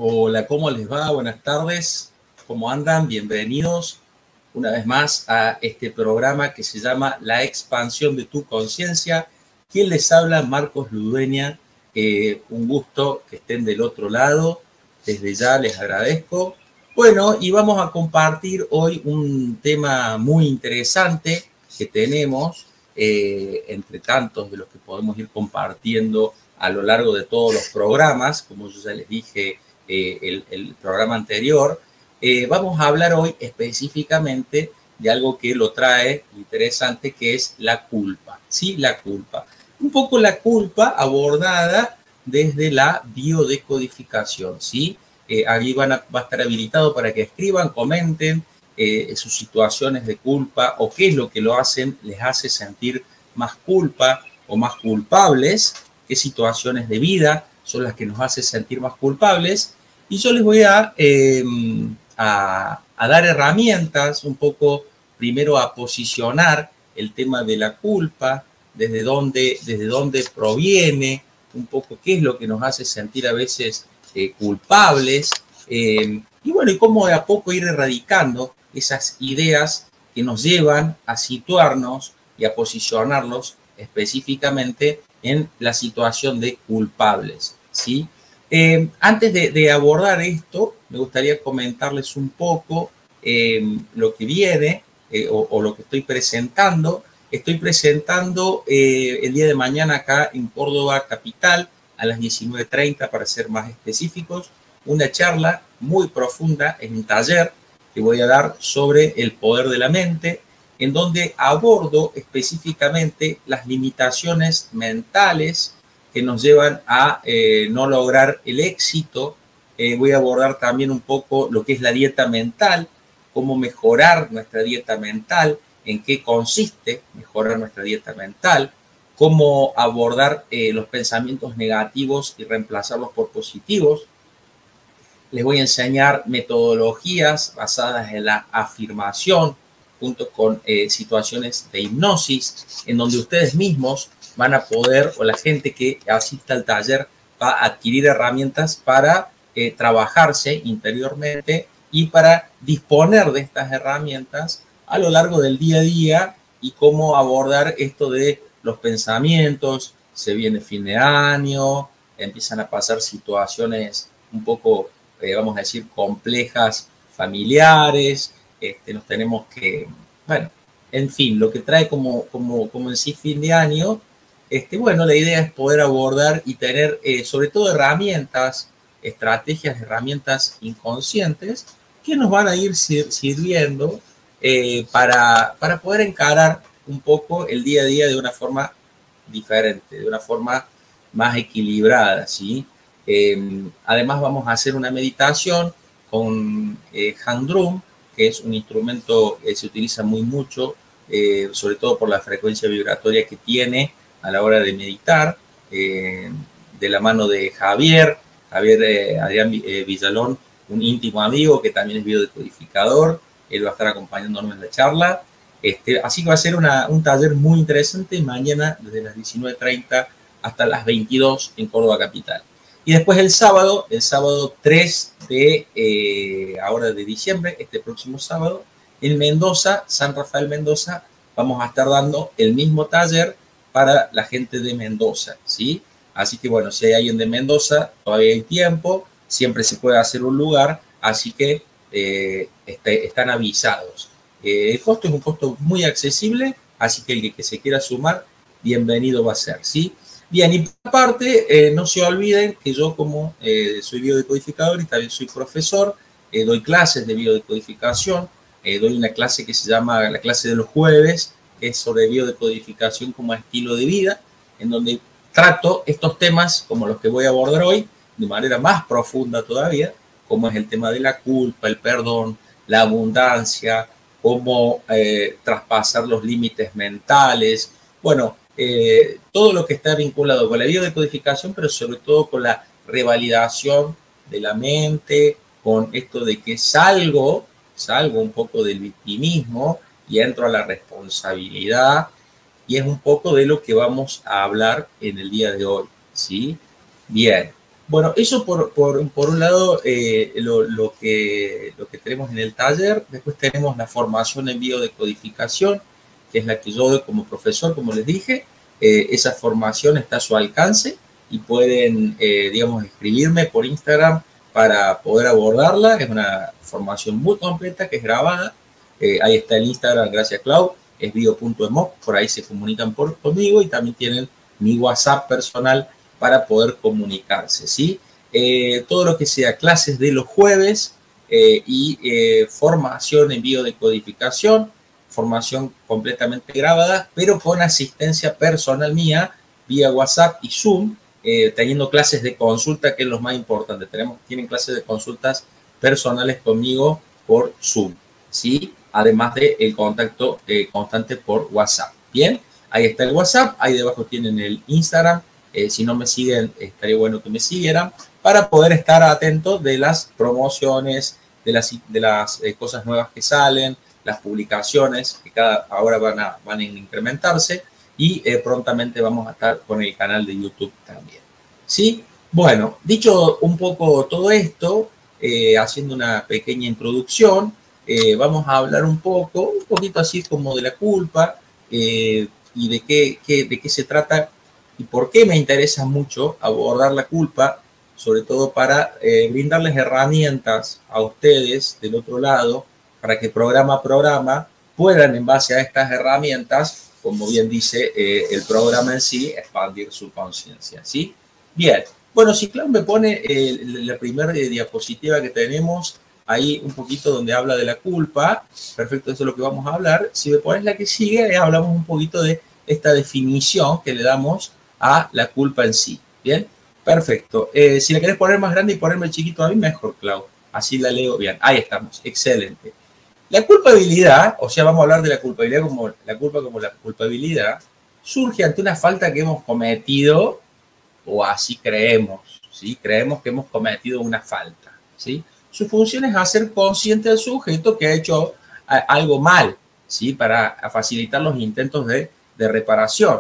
Hola, ¿cómo les va? Buenas tardes. ¿Cómo andan? Bienvenidos una vez más a este programa que se llama La expansión de tu conciencia. ¿Quién les habla? Marcos Ludueña. Un gusto que estén del otro lado. Desde ya les agradezco. Bueno, y vamos a compartir hoy un tema muy interesante que tenemos, entre tantos de los que podemos ir compartiendo a lo largo de todos los programas, como yo ya les dije el programa anterior. Vamos a hablar hoy específicamente de algo que lo trae interesante, que es la culpa. Sí, la culpa. Un poco la culpa abordada desde la biodecodificación, ¿sí? Allí va a estar habilitado para que escriban, comenten sus situaciones de culpa o qué es lo que les hace sentir más culpa o más culpables, qué situaciones de vida son las que nos hacen sentir más culpables. Y yo les voy a dar herramientas, un poco primero a posicionar el tema de la culpa, desde dónde proviene, un poco qué es lo que nos hace sentir a veces culpables, y bueno, y cómo de a poco ir erradicando esas ideas que nos llevan a situarnos y a posicionarlos específicamente en la situación de culpables, ¿sí? Antes de abordar esto, me gustaría comentarles un poco lo que viene o lo que estoy presentando. Estoy presentando el día de mañana acá en Córdoba Capital a las 19:30, para ser más específicos, una charla muy profunda en un taller que voy a dar sobre el poder de la mente, en donde abordo específicamente las limitaciones mentales que nos llevan a no lograr el éxito. Voy a abordar también un poco lo que es la dieta mental, cómo mejorar nuestra dieta mental, en qué consiste mejorar nuestra dieta mental, cómo abordar los pensamientos negativos y reemplazarlos por positivos. Les voy a enseñar metodologías basadas en la afirmación, junto con situaciones de hipnosis, en donde ustedes mismos van a poder, o la gente que asista al taller, va a adquirir herramientas para trabajarse interiormente y para disponer de estas herramientas a lo largo del día a día, y cómo abordar esto de los pensamientos. Se viene fin de año, empiezan a pasar situaciones un poco, vamos a decir, complejas, familiares. Nos tenemos que, bueno, en fin, lo que trae como en sí fin de año. Bueno, la idea es poder abordar y tener sobre todo herramientas, estrategias, herramientas inconscientes que nos van a ir sirviendo para poder encarar un poco el día a día de una forma diferente, de una forma más equilibrada, ¿sí? Además vamos a hacer una meditación con hand drum, que es un instrumento que se utiliza muy mucho, sobre todo por la frecuencia vibratoria que tiene a la hora de meditar, de la mano de Javier Adrián Villalón, un íntimo amigo que también es biodecodificador. Él va a estar acompañándonos en la charla. Así que va a ser un taller muy interesante mañana desde las 19:30 hasta las 22 en Córdoba Capital. Y después el sábado 3 ahora de diciembre, este próximo sábado, en Mendoza, San Rafael Mendoza, vamos a estar dando el mismo taller para la gente de Mendoza, ¿sí? Así que bueno, si hay alguien de Mendoza, todavía hay tiempo, siempre se puede hacer un lugar, así que están avisados. El costo es un costo muy accesible, así que el que se quiera sumar, bienvenido va a ser, ¿sí? Bien, y aparte, no se olviden que yo, como soy biodecodificador y también soy profesor, doy clases de biodecodificación. Doy una clase que se llama la clase de los jueves, que es sobre biodecodificación como estilo de vida, en donde trato estos temas como los que voy a abordar hoy de manera más profunda todavía, como es el tema de la culpa, el perdón, la abundancia, cómo traspasar los límites mentales. Bueno, todo lo que está vinculado con la biodecodificación, pero sobre todo con la revalidación de la mente, con esto de que salgo un poco del victimismo y entro a la responsabilidad, y es un poco de lo que vamos a hablar en el día de hoy, ¿sí? Bien, Bueno, eso por un lado, lo que tenemos en el taller. Después tenemos la formación en biodecodificación, que es la que yo doy como profesor, como les dije. Esa formación está a su alcance y pueden, digamos, escribirme por Instagram para poder abordarla. Es una formación muy completa que es grabada. Ahí está el Instagram, gracias Clau, es bio.emo, por ahí se comunican conmigo y también tienen mi WhatsApp personal para poder comunicarse, ¿sí? Todo lo que sea clases de los jueves y formación en biodecodificación, formación completamente grabada, pero con asistencia personal mía, vía WhatsApp y Zoom, teniendo clases de consulta, que es lo más importante. Tienen clases de consultas personales conmigo por Zoom, ¿sí? Además del contacto constante por WhatsApp. Bien, ahí está el WhatsApp, ahí debajo tienen el Instagram. Si no me siguen, estaría bueno que me siguieran para poder estar atentos de las promociones, de las cosas nuevas que salen, las publicaciones que ahora van a incrementarse y prontamente vamos a estar con el canal de YouTube también. ¿Sí? Bueno, dicho un poco todo esto, haciendo una pequeña introducción, vamos a hablar un poquito así como de la culpa y de qué se trata y por qué me interesa mucho abordar la culpa, sobre todo para brindarles herramientas a ustedes del otro lado, para que programa a programa puedan, en base a estas herramientas, como bien dice el programa en sí, expandir su conciencia, ¿sí? Bien, bueno, si Clau me pone la primera diapositiva que tenemos, ahí un poquito donde habla de la culpa, perfecto, eso es lo que vamos a hablar. Si me pones la que sigue, hablamos un poquito de esta definición que le damos a la culpa en sí. Bien, perfecto. Si la querés poner más grande y ponerme chiquito a mí, mejor, Clau. Así la leo bien. Ahí estamos, excelente. La culpabilidad, o sea, vamos a hablar de la culpabilidad como la culpabilidad, surge ante una falta que hemos cometido, o así creemos, ¿sí? Creemos que hemos cometido una falta, ¿sí? Su función es hacer consciente al sujeto que ha hecho algo mal, ¿sí? Para facilitar los intentos de reparación.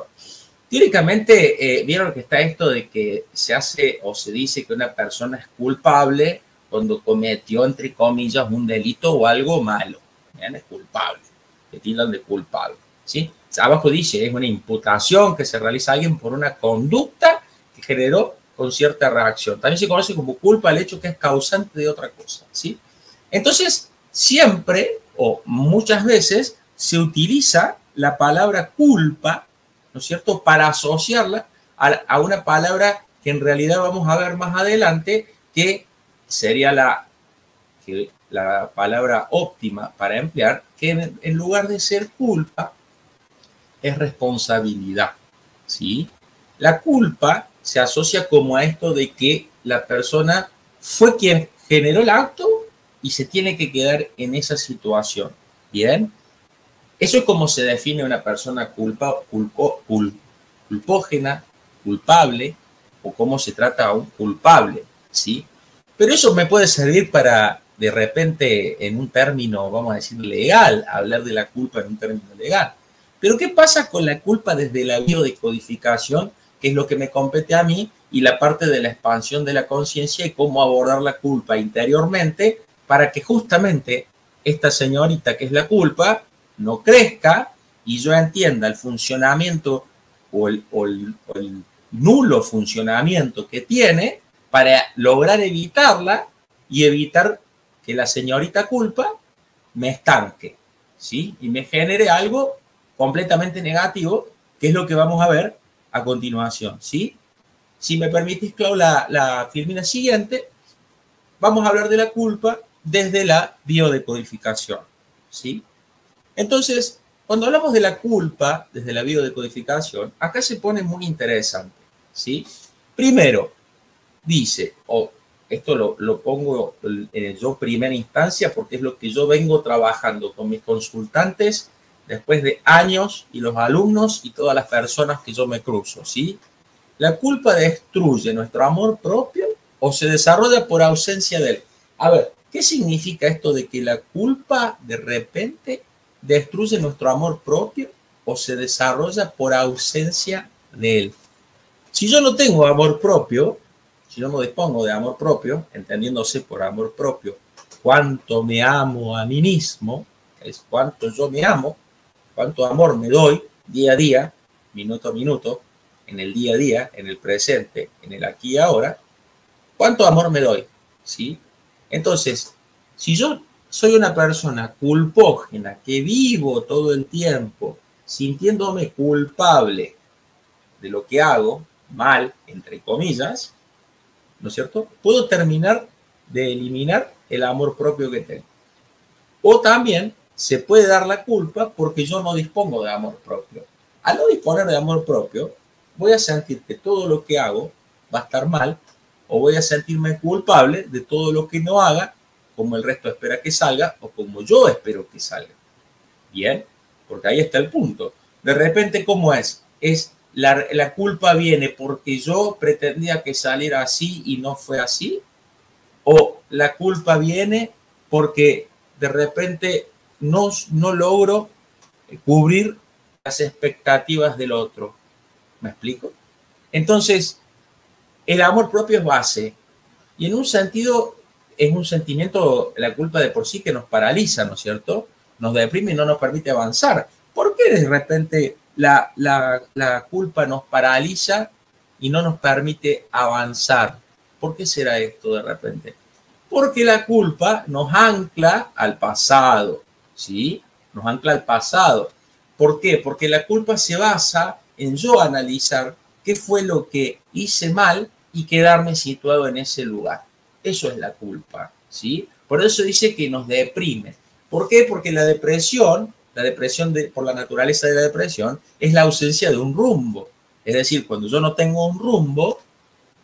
Teóricamente, vieron que está esto de que se hace o se dice que una persona es culpable cuando cometió, entre comillas, un delito o algo malo. ¿Bien? Es culpable. Le tildan de culpable. ¿Sí? Abajo dice, es una imputación que se realiza a alguien por una conducta que generó con cierta reacción. También se conoce como culpa el hecho que es causante de otra cosa. ¿Sí? Entonces, siempre o muchas veces se utiliza la palabra culpa, ¿no es cierto?, para asociarla a una palabra que en realidad vamos a ver más adelante, que sería la palabra óptima para emplear, que en lugar de ser culpa, es responsabilidad, ¿sí? La culpa se asocia como a esto de que la persona fue quien generó el acto y se tiene que quedar en esa situación, ¿bien? Eso es como se define una persona culpógena, culpable, o cómo se trata a un culpable, ¿sí? Pero eso me puede servir para, de repente, en un término, vamos a decir, legal, hablar de la culpa en un término legal. Pero ¿qué pasa con la culpa desde la biodecodificación, que es lo que me compete a mí, y la parte de la expansión de la conciencia y cómo abordar la culpa interiormente para que justamente esta señorita que es la culpa no crezca y yo entienda el funcionamiento o el nulo funcionamiento que tiene para lograr evitarla y evitar que la señorita culpa me estanque, ¿sí? Y me genere algo completamente negativo, que es lo que vamos a ver a continuación, ¿sí? Si me permitís, Clau, la filmina siguiente, vamos a hablar de la culpa desde la biodecodificación, ¿sí? Entonces, cuando hablamos de la culpa desde la biodecodificación, acá se pone muy interesante, ¿sí? Primero, dice, esto lo pongo yo primera instancia porque es lo que yo vengo trabajando con mis consultantes después de años y los alumnos y todas las personas que yo me cruzo, ¿sí? La culpa destruye nuestro amor propio o se desarrolla por ausencia de él. A ver, ¿qué significa esto de que la culpa de repente destruye nuestro amor propio o se desarrolla por ausencia de él? Si yo no tengo amor propio, si yo no dispongo de amor propio, entendiéndose por amor propio, cuánto me amo a mí mismo, es cuánto yo me amo, cuánto amor me doy día a día, minuto a minuto, en el día a día, en el presente, en el aquí y ahora, cuánto amor me doy, ¿sí? Entonces, si yo soy una persona culpógena que vivo todo el tiempo sintiéndome culpable de lo que hago, mal, entre comillas, ¿no es cierto? Puedo terminar de eliminar el amor propio que tengo. O también se puede dar la culpa porque yo no dispongo de amor propio. Al no disponer de amor propio, voy a sentir que todo lo que hago va a estar mal o voy a sentirme culpable de todo lo que no haga, como el resto espera que salga o como yo espero que salga. Bien, porque ahí está el punto. De repente, ¿cómo es? La culpa viene porque yo pretendía que saliera así y no fue así, o la culpa viene porque de repente no logro cubrir las expectativas del otro. ¿Me explico? Entonces, el amor propio es base y en un sentido es un sentimiento, la culpa de por sí que nos paraliza, ¿no es cierto? Nos deprime y no nos permite avanzar. ¿Por qué de repente la culpa nos paraliza y no nos permite avanzar? ¿Por qué será esto de repente? Porque la culpa nos ancla al pasado, ¿sí? Nos ancla al pasado. ¿Por qué? Porque la culpa se basa en yo analizar qué fue lo que hice mal y quedarme situado en ese lugar. Eso es la culpa, ¿sí? Por eso dice que nos deprime. ¿Por qué? Porque la depresión por la naturaleza de la depresión, es la ausencia de un rumbo. Es decir, cuando yo no tengo un rumbo,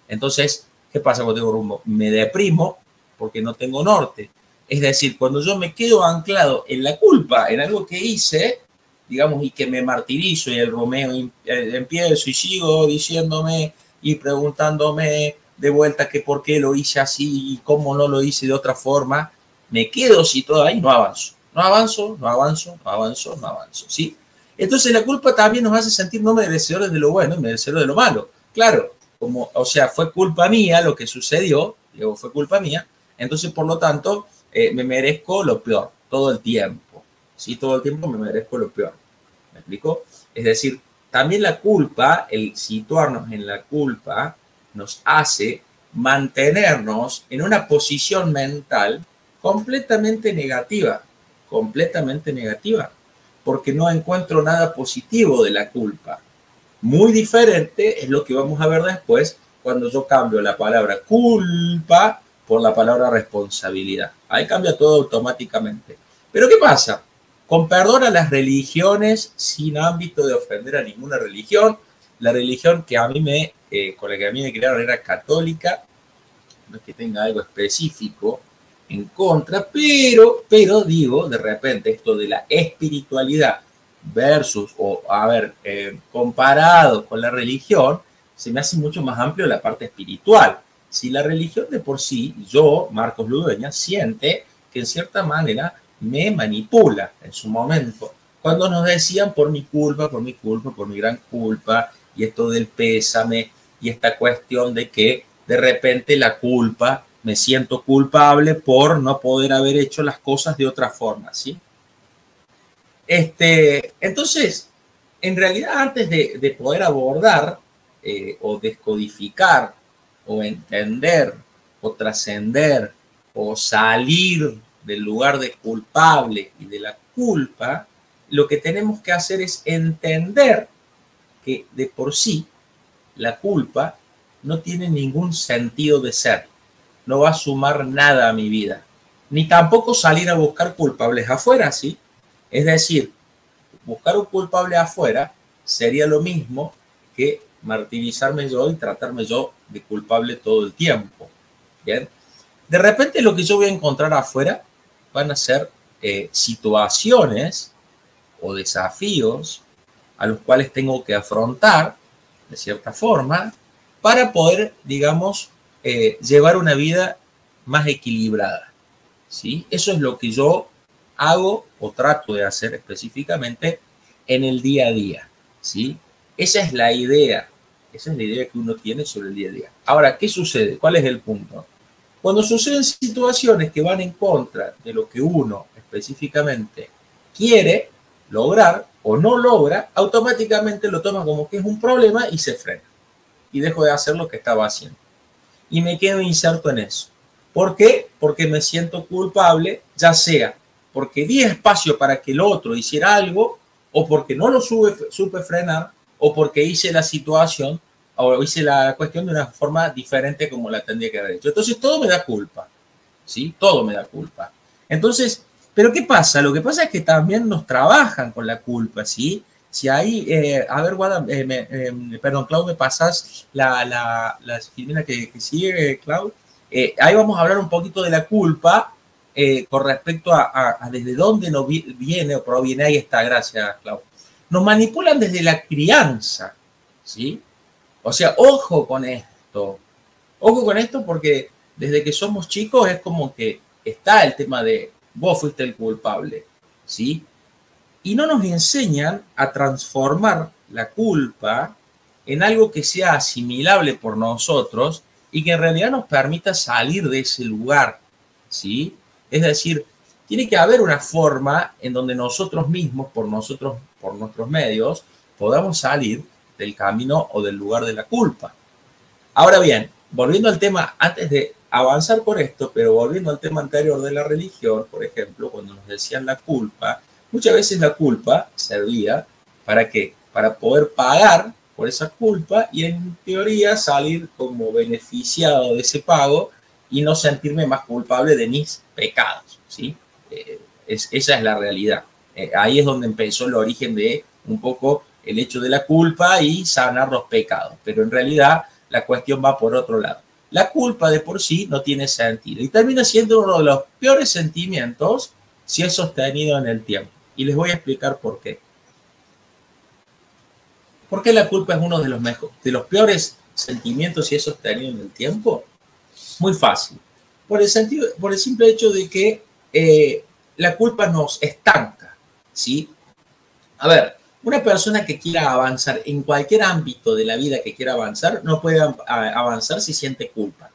entonces, ¿qué pasa cuando tengo rumbo? Me deprimo porque no tengo norte. Es decir, cuando yo me quedo anclado en la culpa, en algo que hice, digamos, y que me martirizo y el Romeo empiezo y sigo diciéndome y preguntándome de vuelta que por qué lo hice así y cómo no lo hice de otra forma, me quedo situado ahí, no avanzo. No avanzo, no avanzo, no avanzo, no avanzo, ¿sí? Entonces la culpa también nos hace sentir no merecedores de lo bueno y merecedores de lo malo. Claro, como, o sea, fue culpa mía lo que sucedió, digo, fue culpa mía, entonces por lo tanto me merezco lo peor todo el tiempo, ¿sí? Todo el tiempo me merezco lo peor. ¿Me explico? Es decir, también la culpa, el situarnos en la culpa, nos hace mantenernos en una posición mental completamente negativa, porque no encuentro nada positivo de la culpa. Muy diferente es lo que vamos a ver después cuando yo cambio la palabra culpa por la palabra responsabilidad. Ahí cambia todo automáticamente. Pero ¿qué pasa? Con perdón a las religiones, sin ámbito de ofender a ninguna religión, la religión que a mí con la que a mí me criaron era católica, no es que tenga algo específico en contra, pero digo, de repente, esto de la espiritualidad versus, o a ver, comparado con la religión, se me hace mucho más amplio la parte espiritual. Si la religión de por sí, yo, Marcos Ludueña, siente que en cierta manera me manipula en su momento. Cuando nos decían por mi culpa, por mi gran culpa, y esto del pésame, y esta cuestión de que de repente la culpa, me siento culpable por no poder haber hecho las cosas de otra forma, ¿sí? Entonces, en realidad, antes de poder abordar o descodificar o entender o trascender o salir del lugar de culpable y de la culpa, lo que tenemos que hacer es entender que de por sí la culpa no tiene ningún sentido de ser, no va a sumar nada a mi vida, ni tampoco salir a buscar culpables afuera, ¿sí? Es decir, buscar un culpable afuera sería lo mismo que martirizarme yo y tratarme yo de culpable todo el tiempo, ¿bien? De repente lo que yo voy a encontrar afuera van a ser situaciones o desafíos a los cuales tengo que afrontar de cierta forma para poder, digamos, llevar una vida más equilibrada, ¿sí? Eso es lo que yo hago o trato de hacer específicamente en el día a día, ¿sí? Esa es la idea. Esa es la idea que uno tiene sobre el día a día. Ahora, ¿qué sucede? ¿Cuál es el punto? Cuando suceden situaciones que van en contra de lo que uno específicamente quiere lograr o no logra, automáticamente lo toma como que es un problema y se frena. Y dejo de hacer lo que estaba haciendo. Y me quedo inserto en eso. ¿Por qué? Porque me siento culpable, ya sea porque di espacio para que el otro hiciera algo, o porque no lo supe frenar, o porque hice la situación o hice la cuestión de una forma diferente como la tendría que haber hecho. Entonces todo me da culpa, ¿sí? Todo me da culpa. Entonces, ¿pero qué pasa? Lo que pasa es que también nos trabajan con la culpa, ¿sí? Si ahí, a ver, Guada, perdón, Clau, ¿me pasas la filmina que sigue, Clau? Ahí vamos a hablar un poquito de la culpa con respecto a desde dónde nos viene o proviene. Ahí está, gracias, Clau. Nos manipulan desde la crianza, ¿sí? O sea, ojo con esto. Ojo con esto porque desde que somos chicos es como que está el tema de vos fuiste el culpable, ¿sí? Y no nos enseñan a transformar la culpa en algo que sea asimilable por nosotros y que en realidad nos permita salir de ese lugar, ¿sí? Es decir, tiene que haber una forma en donde nosotros mismos, por nuestros medios, podamos salir del camino o del lugar de la culpa. Ahora bien, volviendo al tema, antes de avanzar por esto, pero volviendo al tema anterior de la religión, por ejemplo, cuando nos decían la culpa, muchas veces la culpa servía ¿para qué? Para poder pagar por esa culpa y en teoría salir como beneficiado de ese pago y no sentirme más culpable de mis pecados, ¿sí? Esa es la realidad. Ahí es donde empezó el origen de un poco el hecho de la culpa y sanar los pecados, pero en realidad la cuestión va por otro lado. La culpa de por sí no tiene sentido y termina siendo uno de los peores sentimientos si es sostenido en el tiempo. Y les voy a explicar por qué. ¿Por qué la culpa es uno de los peores sentimientos si es sostenido en el tiempo? Muy fácil. Por el simple hecho de que la culpa nos estanca, ¿sí? A ver, una persona que quiera avanzar en cualquier ámbito de la vida que quiera avanzar, no puede avanzar si siente culpa.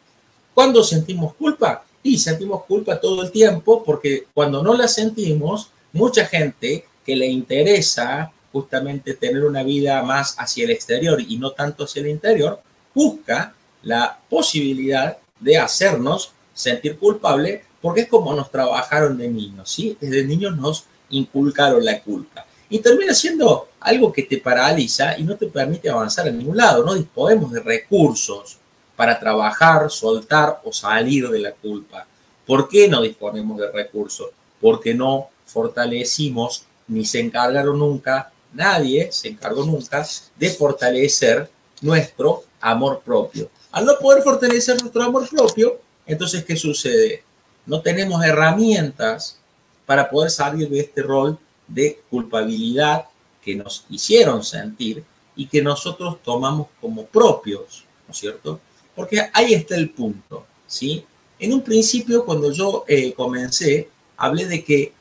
¿Cuándo sentimos culpa? Y sentimos culpa todo el tiempo porque cuando no la sentimos, mucha gente que le interesa justamente tener una vida más hacia el exterior y no tanto hacia el interior, busca la posibilidad de hacernos sentir culpable porque es como nos trabajaron de niños, ¿sí? Desde niños nos inculcaron la culpa. Y termina siendo algo que te paraliza y no te permite avanzar en ningún lado. No disponemos de recursos para trabajar, soltar o salir de la culpa. ¿Por qué no disponemos de recursos? Porque no fortalecimos ni se encargaron nunca, nadie se encargó nunca de fortalecer nuestro amor propio. Al no poder fortalecer nuestro amor propio, entonces, ¿qué sucede? No tenemos herramientas para poder salir de este rol de culpabilidad que nos hicieron sentir y que nosotros tomamos como propios, ¿no es cierto? Porque ahí está el punto, ¿sí? En un principio, cuando yo comencé, hablé de que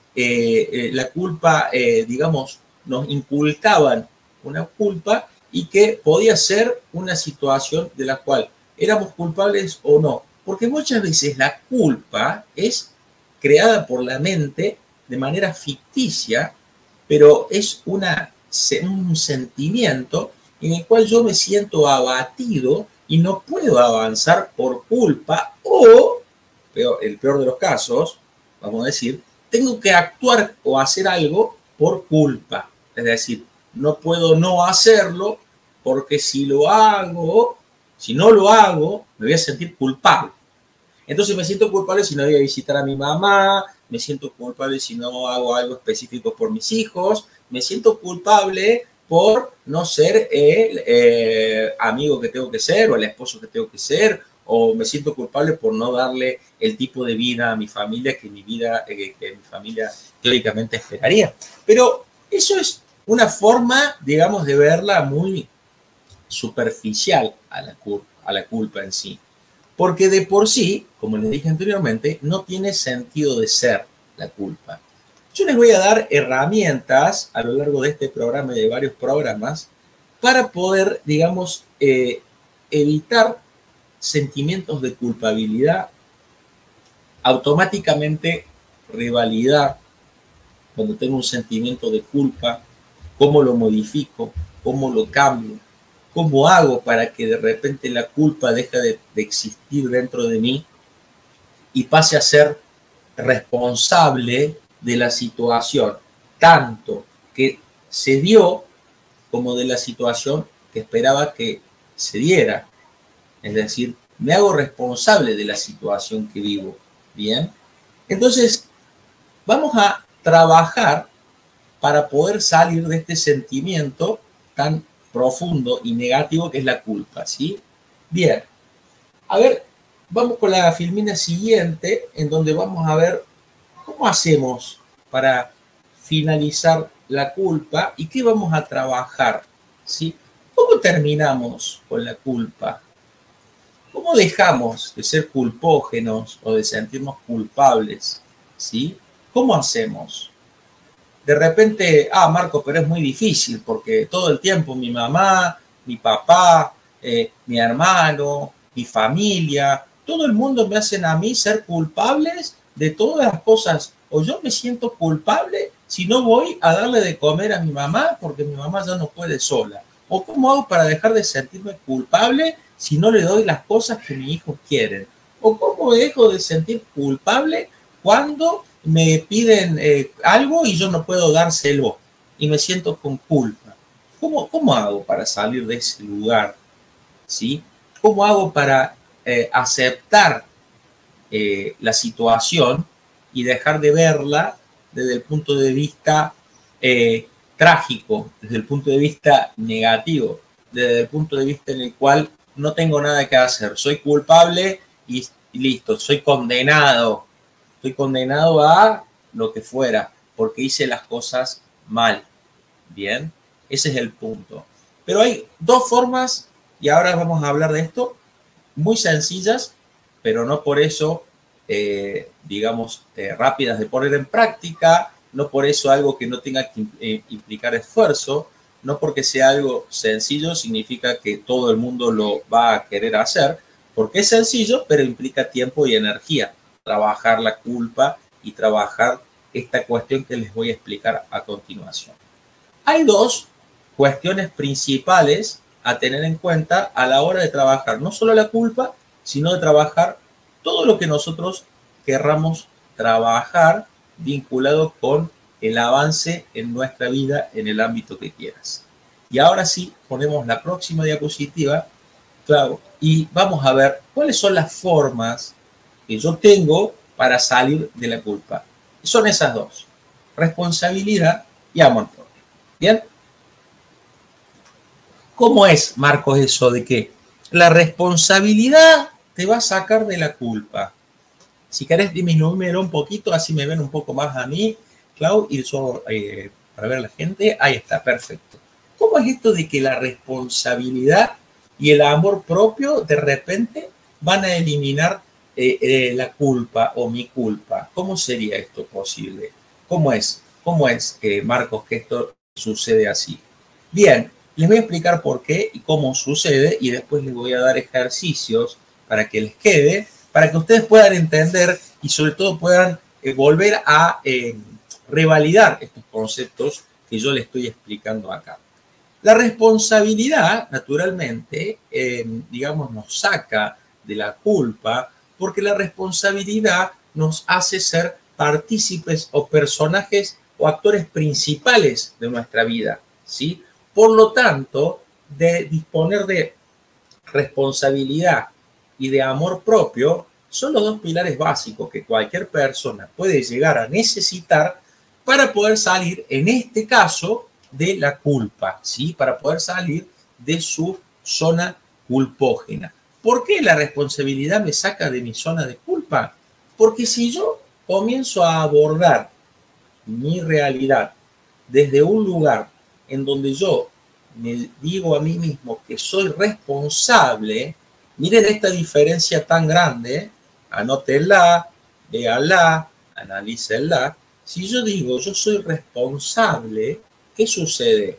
la culpa, digamos, nos inculcaban una culpa y que podía ser una situación de la cual éramos culpables o no. Porque muchas veces la culpa es creada por la mente de manera ficticia, pero es un sentimiento en el cual yo me siento abatido y no puedo avanzar por culpa o, el peor de los casos, vamos a decir, tengo que actuar o hacer algo por culpa. Es decir, no puedo no hacerlo porque si lo hago, si no lo hago, me voy a sentir culpable. Entonces me siento culpable si no voy a visitar a mi mamá, me siento culpable si no hago algo específico por mis hijos, me siento culpable por no ser el amigo que tengo que ser o el esposo que tengo que ser, o me siento culpable por no darle el tipo de vida a mi familia que mi familia teóricamente esperaría. Pero eso es una forma, digamos, de verla muy superficial a la culpa en sí. Porque de por sí, como les dije anteriormente, no tiene sentido de ser la culpa. Yo les voy a dar herramientas a lo largo de este programa y de varios programas para poder, digamos, eh, evitar sentimientos de culpabilidad, automáticamente revalidar cuando tengo un sentimiento de culpa, cómo lo modifico, cómo lo cambio, cómo hago para que de repente la culpa deje de existir dentro de mí y pase a ser responsable de la situación, tanto que se dio como de la situación que esperaba que se diera. Es decir, me hago responsable de la situación que vivo. Bien, entonces vamos a trabajar para poder salir de este sentimiento tan profundo y negativo que es la culpa, ¿sí? Bien, a ver, vamos con la filmina siguiente, en donde vamos a ver cómo hacemos para finalizar la culpa y qué vamos a trabajar, ¿sí? ¿Cómo terminamos con la culpa? ¿Cómo dejamos de ser culpógenos o de sentirnos culpables? ¿Sí? ¿Cómo hacemos? De repente, Marco, pero es muy difícil porque todo el tiempo mi mamá, mi papá, mi hermano, mi familia, todo el mundo me hacen a mí ser culpables de todas las cosas. O yo me siento culpable si no voy a darle de comer a mi mamá porque mi mamá ya no puede sola. ¿O cómo hago para dejar de sentirme culpable si no le doy las cosas que mis hijos quieren? ¿O cómo dejo de sentir culpable cuando me piden algo y yo no puedo dárselo y me siento con culpa? ¿Cómo hago para salir de ese lugar? ¿Sí? ¿Cómo hago para aceptar la situación y dejar de verla desde el punto de vista trágico, desde el punto de vista negativo, desde el punto de vista en el cual no tengo nada que hacer, soy culpable y listo, soy condenado a lo que fuera, porque hice las cosas mal? Bien, ese es el punto. Pero hay dos formas, y ahora vamos a hablar de esto, muy sencillas, pero no por eso, digamos, rápidas de poner en práctica, no por eso algo que no tenga que implicar esfuerzo, no porque sea algo sencillo significa que todo el mundo lo va a querer hacer, porque es sencillo, pero implica tiempo y energía, trabajar la culpa y trabajar esta cuestión que les voy a explicar a continuación. Hay dos cuestiones principales a tener en cuenta a la hora de trabajar no solo la culpa, sino de trabajar todo lo que nosotros querramos trabajar vinculado con el avance en nuestra vida en el ámbito que quieras. Y ahora sí, ponemos la próxima diapositiva, claro, y vamos a ver cuáles son las formas que yo tengo para salir de la culpa. Son esas dos: responsabilidad y amor propio. ¿Bien? ¿Cómo es, Marcos, eso de que la responsabilidad te va a sacar de la culpa? Si querés disminuirme un poquito, así me ven un poco más a mí, Clau, y yo para ver a la gente. Ahí está, perfecto. ¿Cómo es esto de que la responsabilidad y el amor propio de repente van a eliminar la culpa o mi culpa? ¿Cómo sería esto posible? ¿Cómo es, Marcos, que esto sucede así? Bien, les voy a explicar por qué y cómo sucede y después les voy a dar ejercicios para que les quede, para que ustedes puedan entender y sobre todo puedan volver a revalidar estos conceptos que yo les estoy explicando acá. La responsabilidad, naturalmente, digamos, nos saca de la culpa porque la responsabilidad nos hace ser partícipes o personajes o actores principales de nuestra vida, ¿sí? Por lo tanto, de disponer de responsabilidad y de amor propio son los dos pilares básicos que cualquier persona puede llegar a necesitar para poder salir, en este caso, de la culpa, ¿sí? Para poder salir de su zona culpógena. ¿Por qué la responsabilidad me saca de mi zona de culpa? Porque si yo comienzo a abordar mi realidad desde un lugar en donde yo me digo a mí mismo que soy responsable, miren esta diferencia tan grande, anótenla, véanla, analícenla. Si yo digo yo soy responsable, ¿qué sucede?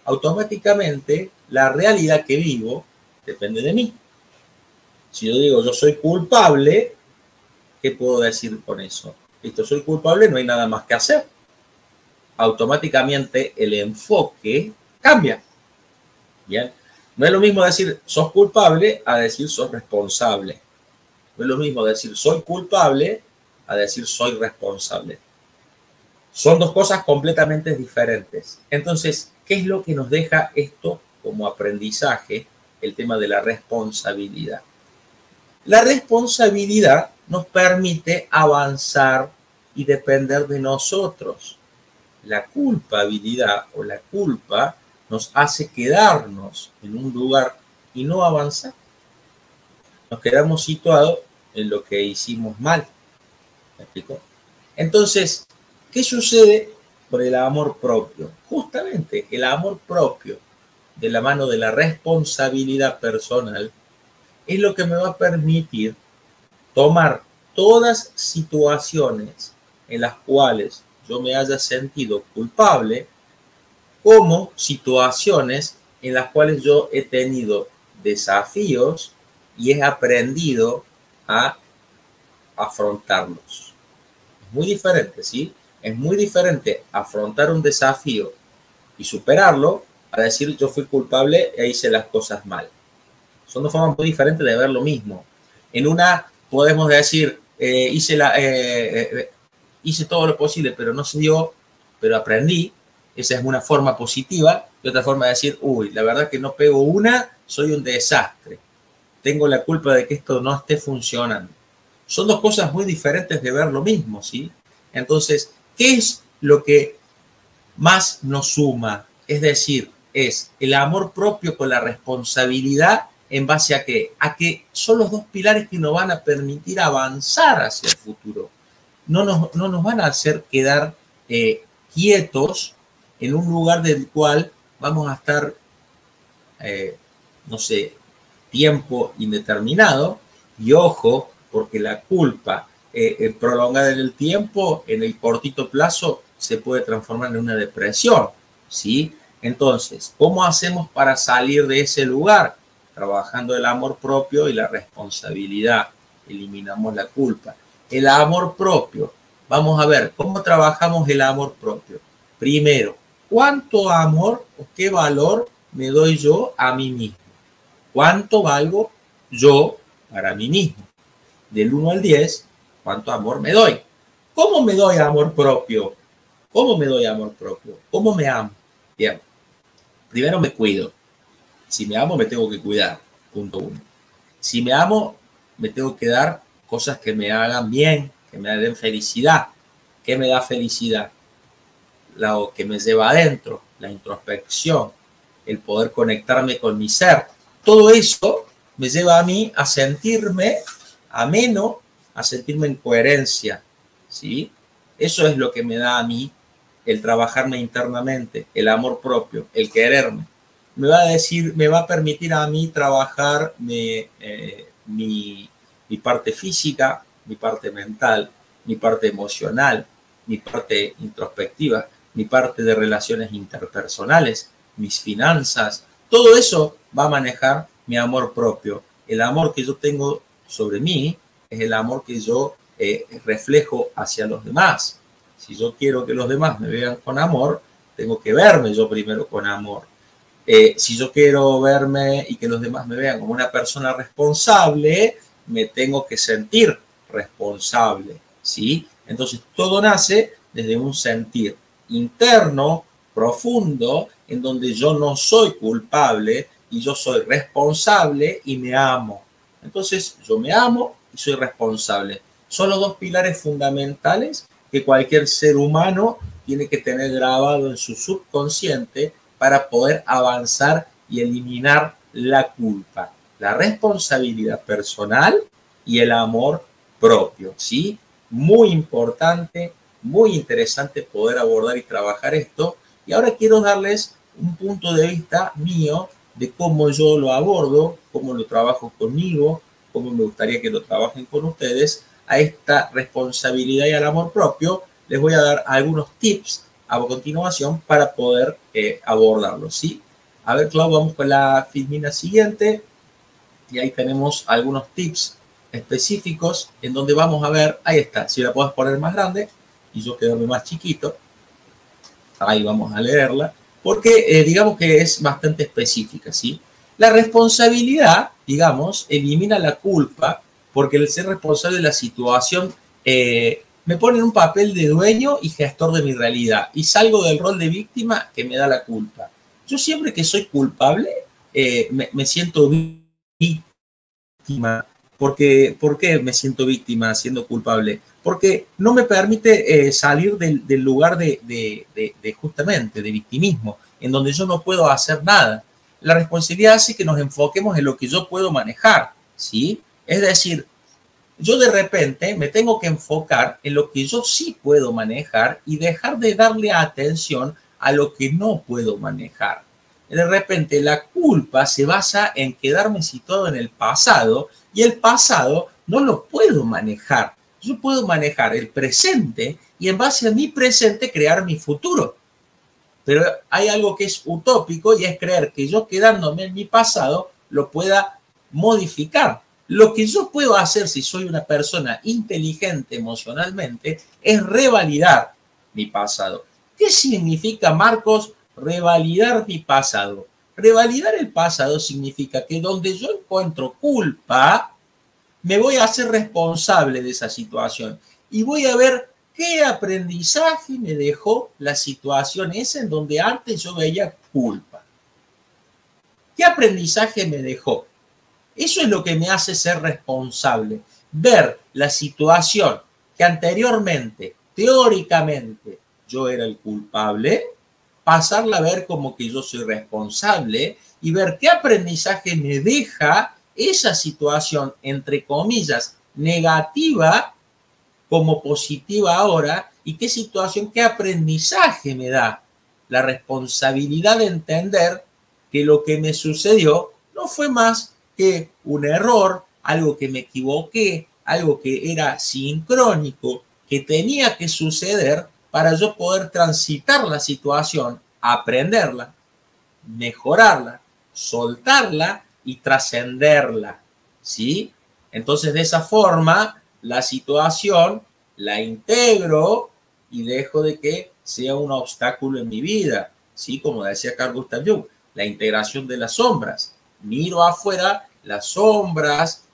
Automáticamente la realidad que vivo depende de mí. Si yo digo yo soy culpable, ¿qué puedo decir con eso? Listo, soy culpable, no hay nada más que hacer. Automáticamente el enfoque cambia. Bien, no es lo mismo decir sos culpable a decir sos responsable. No es lo mismo decir soy culpable a decir soy responsable. Son dos cosas completamente diferentes. Entonces, ¿qué es lo que nos deja esto como aprendizaje? El tema de la responsabilidad. La responsabilidad nos permite avanzar y depender de nosotros. La culpabilidad o la culpa nos hace quedarnos en un lugar y no avanzar. Nos quedamos situados en lo que hicimos mal. ¿Me explico? Entonces, ¿qué sucede con el amor propio? Justamente el amor propio, de la mano de la responsabilidad personal, es lo que me va a permitir tomar todas situaciones en las cuales yo me haya sentido culpable como situaciones en las cuales yo he tenido desafíos y he aprendido a afrontarlos. Es muy diferente, ¿sí? Es muy diferente afrontar un desafío y superarlo a decir yo fui culpable e hice las cosas mal. Son dos formas muy diferentes de ver lo mismo. En una podemos decir hice todo lo posible, pero no se dio, pero aprendí. Esa es una forma positiva. Y otra forma de decir, uy, la verdad que no pego una, soy un desastre. Tengo la culpa de que esto no esté funcionando. Son dos cosas muy diferentes de ver lo mismo, ¿sí? Entonces, ¿qué es lo que más nos suma? Es decir, es el amor propio con la responsabilidad en base a qué? A que son los dos pilares que nos van a permitir avanzar hacia el futuro. No nos van a hacer quedar quietos en un lugar del cual vamos a estar, no sé, tiempo indeterminado. Y ojo, porque la culpa prolongada en el tiempo, en el cortito plazo, se puede transformar en una depresión, ¿sí? Entonces, ¿cómo hacemos para salir de ese lugar? Trabajando el amor propio y la responsabilidad. Eliminamos la culpa. El amor propio. Vamos a ver, ¿cómo trabajamos el amor propio? Primero, ¿cuánto amor o qué valor me doy yo a mí mismo? ¿Cuánto valgo yo para mí mismo? Del 1 al 10, ¿cuánto amor me doy? ¿Cómo me doy amor propio? ¿Cómo me doy amor propio? ¿Cómo me amo? Bien, primero me cuido. Si me amo, me tengo que cuidar. Punto 1. Si me amo, me tengo que dar cosas que me hagan bien, que me den felicidad. ¿Qué me da felicidad? Lo que me lleva adentro, la introspección, el poder conectarme con mi ser. Todo eso me lleva a mí a sentirme ameno, a sentirme en coherencia, ¿sí? Eso es lo que me da a mí el trabajarme internamente, el amor propio, el quererme. Me va a permitir a mí trabajar mi parte física, mi parte mental, mi parte emocional, mi parte introspectiva, mi parte de relaciones interpersonales, mis finanzas. Todo eso va a manejar mi amor propio. El amor que yo tengo sobre mí es el amor que yo reflejo hacia los demás. Si yo quiero que los demás me vean con amor, tengo que verme yo primero con amor. Si yo quiero verme y que los demás me vean como una persona responsable, me tengo que sentir responsable, ¿sí? Entonces, todo nace desde un sentir interno, profundo, en donde yo no soy culpable y yo soy responsable y me amo. Entonces, yo me amo y soy responsable. Son los dos pilares fundamentales que cualquier ser humano tiene que tener grabado en su subconsciente para poder avanzar y eliminar la culpa, la responsabilidad personal y el amor propio, ¿sí? Muy importante, muy interesante poder abordar y trabajar esto. Y ahora quiero darles un punto de vista mío de cómo yo lo abordo, cómo lo trabajo conmigo, cómo me gustaría que lo trabajen con ustedes a esta responsabilidad y al amor propio. Les voy a dar algunos tips a continuación para poder abordarlo, ¿sí? A ver, Clau, vamos con la filmina siguiente. Y ahí tenemos algunos tips específicos en donde vamos a ver, ahí está, si la puedes poner más grande y yo quedarme más chiquito. Ahí vamos a leerla, porque digamos que es bastante específica, ¿sí? La responsabilidad, digamos, elimina la culpa, porque el ser responsable de la situación me pone en un papel de dueño y gestor de mi realidad, y salgo del rol de víctima que me da la culpa. Yo siempre que soy culpable, me siento víctima. ¿Por qué me siento víctima siendo culpable? Porque no me permite salir del lugar de justamente de victimismo, en donde yo no puedo hacer nada. La responsabilidad hace que nos enfoquemos en lo que yo puedo manejar, ¿sí? Es decir, yo de repente me tengo que enfocar en lo que yo sí puedo manejar y dejar de darle atención a lo que no puedo manejar. De repente la culpa se basa en quedarme situado en el pasado y el pasado no lo puedo manejar. Yo puedo manejar el presente y en base a mi presente crear mi futuro. Pero hay algo que es utópico y es creer que yo quedándome en mi pasado lo pueda modificar. Lo que yo puedo hacer si soy una persona inteligente emocionalmente es revalidar mi pasado. ¿Qué significa, Marcos, revalidar mi pasado? Revalidar el pasado significa que donde yo encuentro culpa, me voy a hacer responsable de esa situación y voy a ver qué aprendizaje me dejó la situación esa en donde antes yo veía culpa. ¿Qué aprendizaje me dejó? Eso es lo que me hace ser responsable. Ver la situación que anteriormente, teóricamente, yo era el culpable, pasarla a ver como que yo soy responsable y ver qué aprendizaje me deja esa situación, entre comillas, negativa como positiva ahora, y qué situación, qué aprendizaje me da. La responsabilidad de entender que lo que me sucedió no fue más que un error, algo que me equivoqué, algo que era sincrónico, que tenía que suceder para yo poder transitar la situación, aprenderla, mejorarla, soltarla y trascenderla, ¿sí? Entonces, de esa forma, la situación la integro y dejo de que sea un obstáculo en mi vida, ¿sí? Como decía Carl Gustav Jung, la integración de las sombras. Miro afuera las sombras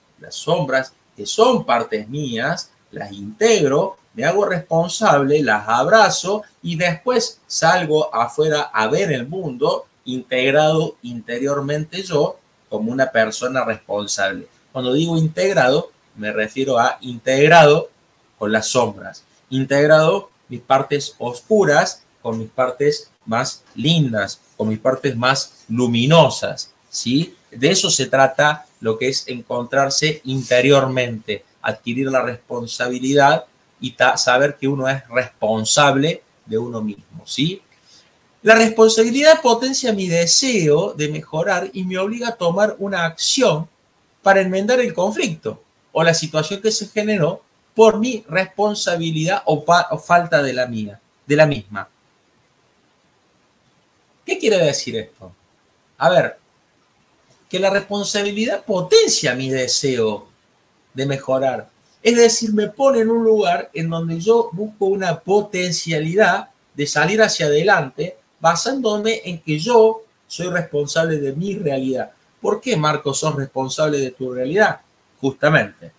que son partes mías, las integro, me hago responsable, las abrazo y después salgo afuera a ver el mundo integrado interiormente yo como una persona responsable. Cuando digo integrado, me refiero a integrado con las sombras, integrado mis partes oscuras con mis partes más lindas, con mis partes más luminosas, ¿sí? De eso se trata lo que es encontrarse interiormente, adquirir la responsabilidad y saber que uno es responsable de uno mismo, ¿sí? La responsabilidad potencia mi deseo de mejorar y me obliga a tomar una acción para enmendar el conflicto o la situación que se generó por mi responsabilidad o falta de la misma. ¿Qué quiere decir esto? A ver, que la responsabilidad potencia mi deseo de mejorar. Es decir, me pone en un lugar en donde yo busco una potencialidad de salir hacia adelante basándome en que yo soy responsable de mi realidad. ¿Por qué, Marcos, sos responsable de tu realidad? Justamente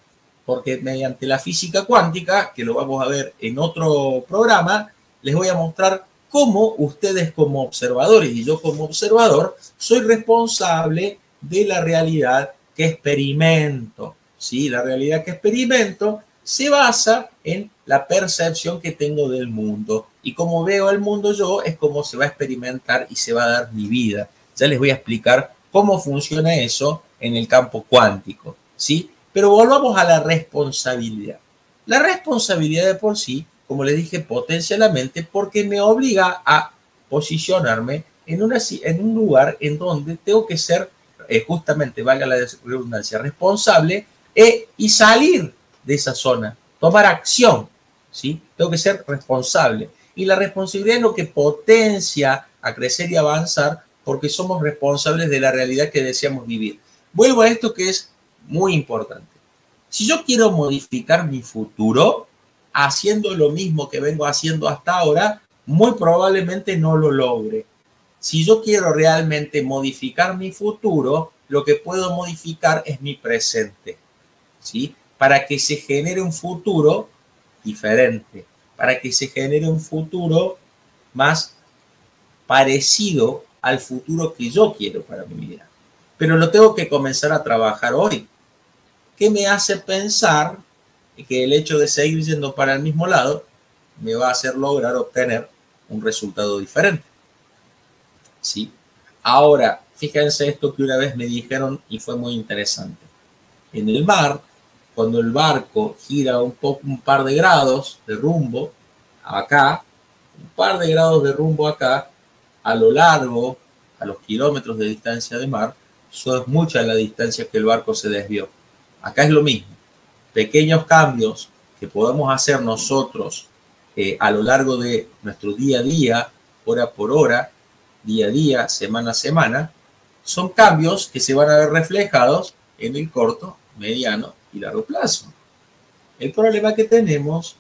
porque mediante la física cuántica, que lo vamos a ver en otro programa, les voy a mostrar cómo ustedes como observadores y yo como observador soy responsable de la realidad que experimento. ¿Sí? La realidad que experimento se basa en la percepción que tengo del mundo. Y como veo el mundo yo, es como se va a experimentar y se va a dar mi vida. Ya les voy a explicar cómo funciona eso en el campo cuántico, ¿sí? Pero volvamos a la responsabilidad. La responsabilidad de por sí, como les dije, potencia la mente porque me obliga a posicionarme en un lugar en donde tengo que ser, justamente, valga la redundancia, responsable y salir de esa zona, tomar acción, ¿sí? Tengo que ser responsable. Y la responsabilidad es lo que potencia a crecer y avanzar porque somos responsables de la realidad que deseamos vivir. Vuelvo a esto que es muy importante. Si yo quiero modificar mi futuro haciendo lo mismo que vengo haciendo hasta ahora, muy probablemente no lo logre. Si yo quiero realmente modificar mi futuro, lo que puedo modificar es mi presente, ¿sí? Para que se genere un futuro diferente, para que se genere un futuro más parecido al futuro que yo quiero para mi vida. Pero lo tengo que comenzar a trabajar hoy. ¿Qué me hace pensar que el hecho de seguir yendo para el mismo lado me va a hacer lograr obtener un resultado diferente? ¿Sí? Ahora, fíjense esto que una vez me dijeron y fue muy interesante. En el mar, cuando el barco gira un par de grados de rumbo acá, un par de grados de rumbo acá, a lo largo, a los kilómetros de distancia de mar, eso es mucha la distancia que el barco se desvió. Acá es lo mismo. Pequeños cambios que podemos hacer nosotros a lo largo de nuestro día a día, hora por hora, día a día, semana a semana, son cambios que se van a ver reflejados en el corto, mediano y largo plazo. El problema que tenemos,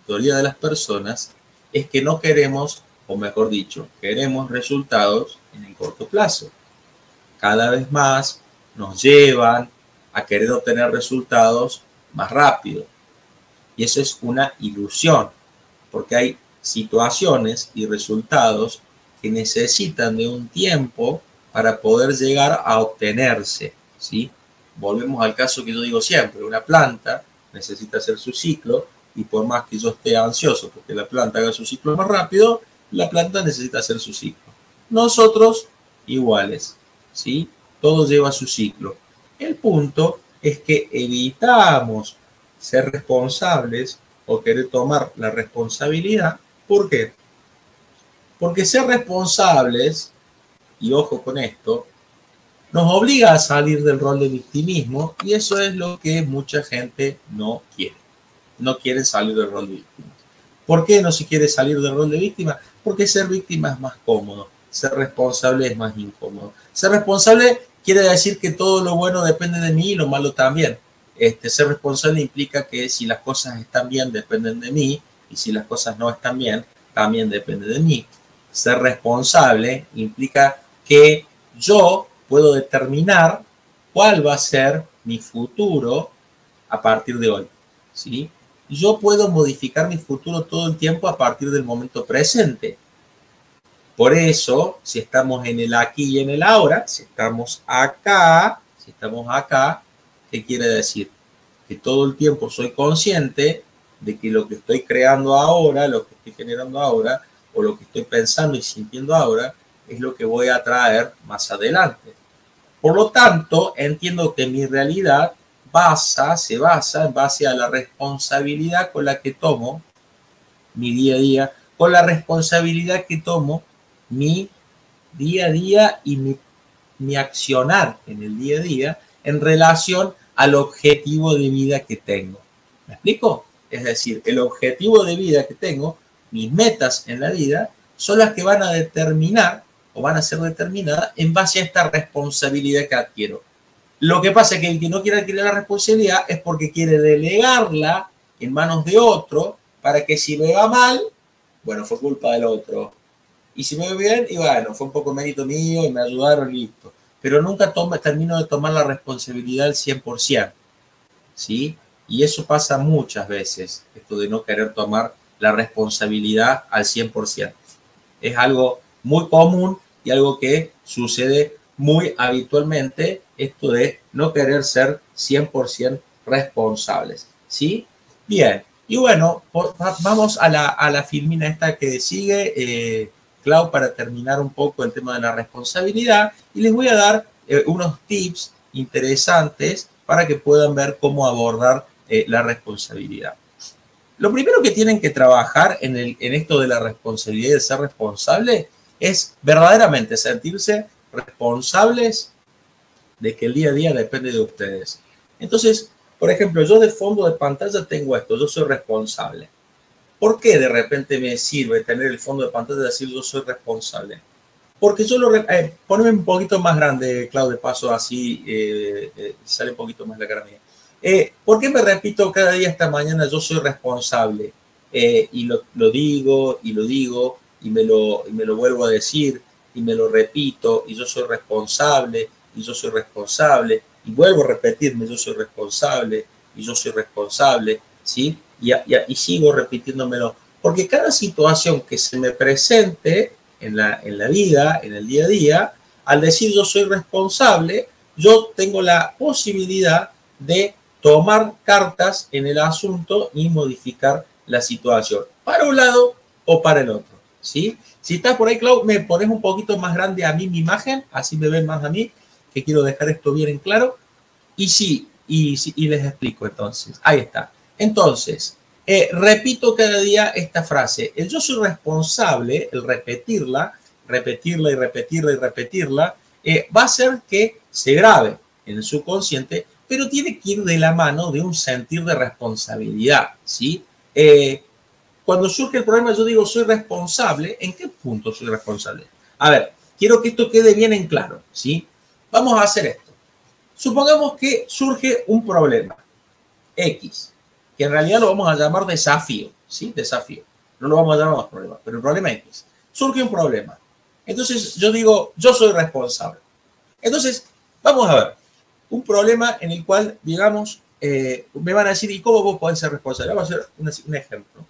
la mayoría de las personas, es que no queremos, o mejor dicho, queremos resultados en el corto plazo. Cada vez más nos llevan a querer obtener resultados más rápido. Y eso es una ilusión, porque hay situaciones y resultados que necesitan de un tiempo para poder llegar a obtenerse, ¿sí? Volvemos al caso que yo digo siempre, una planta necesita hacer su ciclo y por más que yo esté ansioso porque la planta haga su ciclo más rápido, la planta necesita hacer su ciclo. Nosotros iguales, ¿sí? Todo lleva su ciclo. El punto es que evitamos ser responsables o querer tomar la responsabilidad. ¿Por qué? Porque ser responsables, y ojo con esto, nos obliga a salir del rol de victimismo y eso es lo que mucha gente no quiere. No quiere salir del rol de víctima. ¿Por qué no se quiere salir del rol de víctima? Porque ser víctima es más cómodo, ser responsable es más incómodo. Ser responsable quiere decir que todo lo bueno depende de mí y lo malo también. Ser responsable implica que si las cosas están bien dependen de mí y si las cosas no están bien también depende de mí. Ser responsable implica que yo puedo determinar cuál va a ser mi futuro a partir de hoy, ¿sí? Yo puedo modificar mi futuro todo el tiempo a partir del momento presente. Por eso, si estamos en el aquí y en el ahora, si estamos acá, ¿qué quiere decir? Que todo el tiempo soy consciente de que lo que estoy creando ahora, lo que estoy generando ahora, o lo que estoy pensando y sintiendo ahora, es lo que voy a traer más adelante. Por lo tanto, entiendo que mi realidad se basa en base a la responsabilidad con la que tomo mi día a día, con la responsabilidad que tomo mi día a día y mi accionar en el día a día en relación al objetivo de vida que tengo. ¿Me explico? Es decir, el objetivo de vida que tengo, mis metas en la vida, son las que van a determinar o van a ser determinadas en base a esta responsabilidad que adquiero. Lo que pasa es que el que no quiere adquirir la responsabilidad es porque quiere delegarla en manos de otro para que si me va mal, bueno, fue culpa del otro. Y si me va bien, y bueno, fue un poco mérito mío y me ayudaron, listo. Pero nunca termino de tomar la responsabilidad al 100%, ¿sí? Y eso pasa muchas veces, esto de no querer tomar la responsabilidad al 100%. Es algo muy común y algo que sucede muy habitualmente, esto de no querer ser 100% responsables, ¿sí? Bien, y bueno, vamos a la filmina esta que sigue, Clau, para terminar un poco el tema de la responsabilidad, y les voy a dar unos tips interesantes para que puedan ver cómo abordar la responsabilidad. Lo primero que tienen que trabajar en esto de la responsabilidad y de ser responsable es verdaderamente sentirse responsables de que el día a día depende de ustedes. Entonces, por ejemplo, yo de fondo de pantalla tengo esto, yo soy responsable. ¿Por qué de repente me sirve tener el fondo de pantalla y decir yo soy responsable? Porque yo poneme un poquito más grande, Claudio, de paso, así sale un poquito más la cara mía. ¿Por qué me repito cada día esta mañana yo soy responsable? Y lo digo, y lo digo, y me lo vuelvo a decir, y me lo repito, y yo soy responsable, y yo soy responsable, y vuelvo a repetirme, yo soy responsable, y yo soy responsable, ¿sí? Y sigo repitiéndomelo. Porque cada situación que se me presente en la vida, en el día a día, al decir yo soy responsable, yo tengo la posibilidad de tomar cartas en el asunto y modificar la situación para un lado o para el otro, ¿sí? Si estás por ahí, Clau, me pones un poquito más grande a mí mi imagen, así me ven más a mí, que quiero dejar esto bien en claro. Y sí, y les explico entonces. Ahí está. Entonces, repito cada día esta frase. El yo soy responsable, el repetirla y repetirla y repetirla, va a hacer que se grabe en el subconsciente, pero tiene que ir de la mano de un sentir de responsabilidad, ¿sí? Cuando surge el problema, yo digo, soy responsable. ¿En qué punto soy responsable? A ver, quiero que esto quede bien en claro, ¿sí? Vamos a hacer esto. Supongamos que surge un problema X, que en realidad lo vamos a llamar desafío, ¿sí? Desafío. No lo vamos a llamar más problema, pero el problema X. Surge un problema. Entonces yo digo, yo soy responsable. Entonces, vamos a ver, un problema en el cual, digamos, me van a decir, ¿y cómo vos podés ser responsable? Vamos a hacer un ejemplo.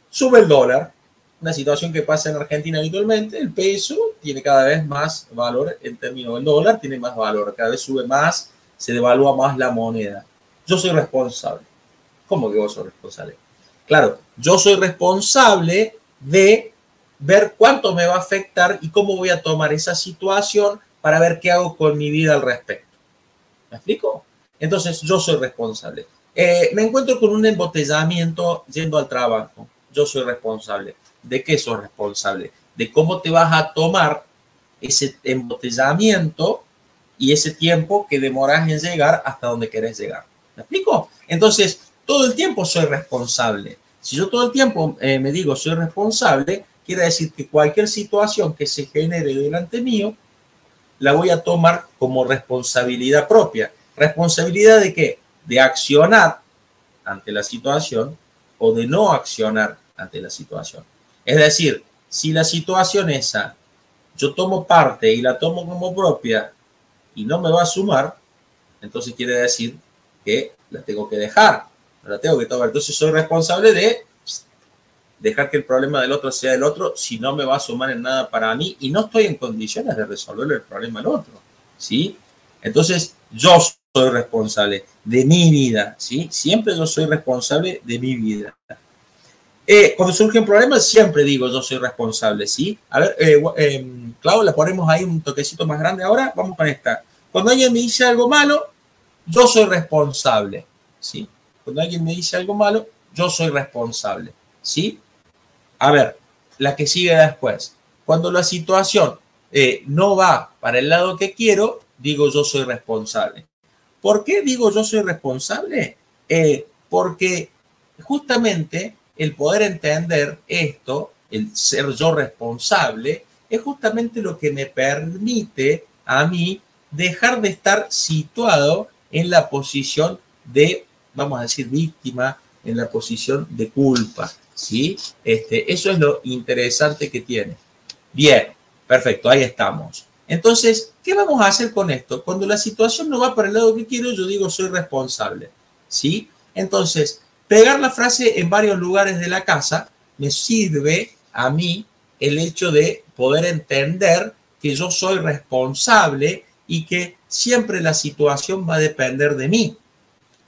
Sube el dólar, una situación que pasa en Argentina habitualmente, el peso tiene cada vez más valor en términos del dólar, tiene más valor, cada vez sube más, se devalúa más la moneda. Yo soy responsable. ¿Cómo que vos sos responsable? Claro, yo soy responsable de ver cuánto me va a afectar y cómo voy a tomar esa situación para ver qué hago con mi vida al respecto. ¿Me explico? Entonces, yo soy responsable. Me encuentro con un embotellamiento yendo al trabajo. Yo soy responsable. ¿De qué sos responsable? De cómo te vas a tomar ese embotellamiento y ese tiempo que demoras en llegar hasta donde querés llegar. ¿Me explico? Entonces, todo el tiempo soy responsable. Si yo todo el tiempo me digo soy responsable, quiere decir que cualquier situación que se genere delante mío, la voy a tomar como responsabilidad propia. ¿Responsabilidad de qué? De accionar ante la situación o de no accionar ante la situación. Es decir, si la situación esa yo tomo parte y la tomo como propia y no me va a sumar, entonces quiere decir que la tengo que dejar, no la tengo que tomar. Entonces soy responsable de dejar que el problema del otro sea del otro si no me va a sumar en nada para mí y no estoy en condiciones de resolver el problema al otro, ¿sí? Entonces yo soy responsable de mi vida, ¿sí? Siempre yo soy responsable de mi vida. Cuando surgen problemas siempre digo yo soy responsable, ¿sí? A ver, Clau, la ponemos ahí un toquecito más grande ahora, vamos con esta. Cuando alguien me dice algo malo, yo soy responsable, ¿sí? Cuando alguien me dice algo malo, yo soy responsable, ¿sí? A ver, la que sigue después. Cuando la situación no va para el lado que quiero, digo yo soy responsable. ¿Por qué digo yo soy responsable? Porque justamente el poder entender esto, el ser yo responsable, es justamente lo que me permite a mí dejar de estar situado en la posición de, vamos a decir, víctima, en la posición de culpa, ¿sí? Eso es lo interesante que tiene. Bien, perfecto, ahí estamos. Entonces, ¿qué vamos a hacer con esto? Cuando la situación no va para el lado que quiero, yo digo soy responsable, ¿sí? Entonces, pegar la frase en varios lugares de la casa me sirve a mí el hecho de poder entender que yo soy responsable y que siempre la situación va a depender de mí.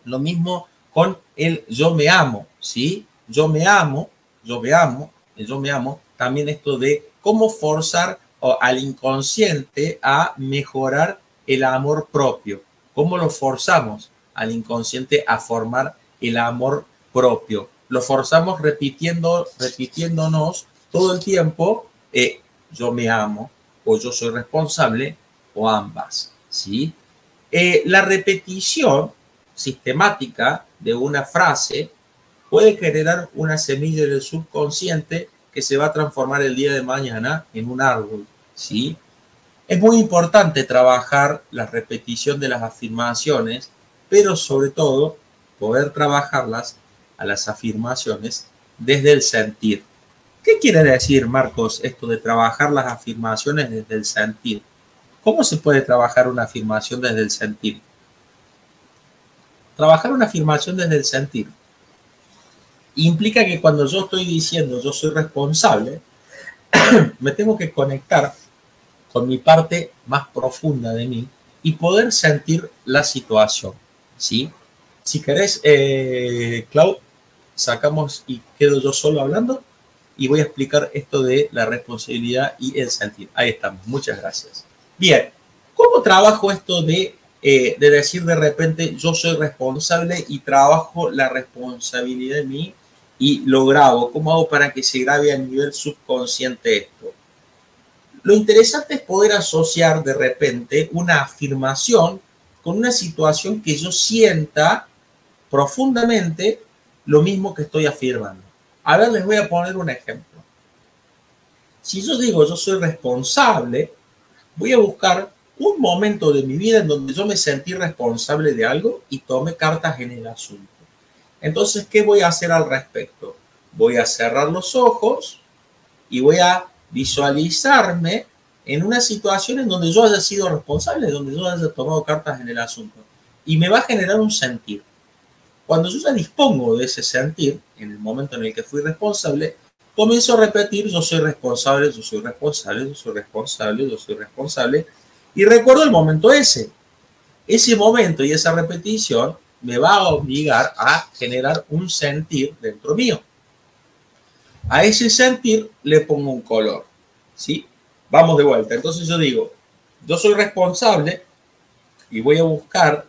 Lo mismo con el yo me amo, ¿sí? Yo me amo, yo me amo, el yo me amo, también esto de cómo forzar al inconsciente a mejorar el amor propio. ¿Cómo lo forzamos al inconsciente a formar el amor propio? Lo forzamos repitiéndonos todo el tiempo, yo me amo, o yo soy responsable, o ambas, ¿sí? La repetición sistemática de una frase puede generar una semilla del subconsciente que se va a transformar el día de mañana en un árbol. ¿sí? Es muy importante trabajar la repetición de las afirmaciones, pero sobre todo poder trabajarlas a las afirmaciones desde el sentir. ¿Qué quiere decir, Marcos, esto de trabajar las afirmaciones desde el sentir? ¿Cómo se puede trabajar una afirmación desde el sentir? Trabajar una afirmación desde el sentir implica que cuando yo estoy diciendo yo soy responsable, me tengo que conectar con mi parte más profunda de mí y poder sentir la situación, ¿sí? Si querés, Clau, sacamos y quedo yo solo hablando y voy a explicar esto de la responsabilidad y el sentir. Ahí estamos, muchas gracias. Bien, ¿cómo trabajo esto de decir de repente yo soy responsable y trabajo la responsabilidad de mí y lo grabo? ¿Cómo hago para que se grabe a nivel subconsciente esto? Lo interesante es poder asociar de repente una afirmación con una situación que yo sienta profundamente lo mismo que estoy afirmando. A ver, les voy a poner un ejemplo. Si yo digo yo soy responsable, voy a buscar un momento de mi vida en donde yo me sentí responsable de algo y tomé cartas en el asunto. Entonces, ¿qué voy a hacer al respecto? Voy a cerrar los ojos y voy a visualizarme en una situación en donde yo haya sido responsable, donde yo haya tomado cartas en el asunto. Y me va a generar un sentir. Cuando yo ya dispongo de ese sentir, en el momento en el que fui responsable, comienzo a repetir, yo soy responsable, yo soy responsable, yo soy responsable, yo soy responsable, y recuerdo el momento ese. Ese momento y esa repetición me va a obligar a generar un sentir dentro mío. A ese sentir le pongo un color, ¿sí? Vamos de vuelta. Entonces yo digo, yo soy responsable y voy a buscar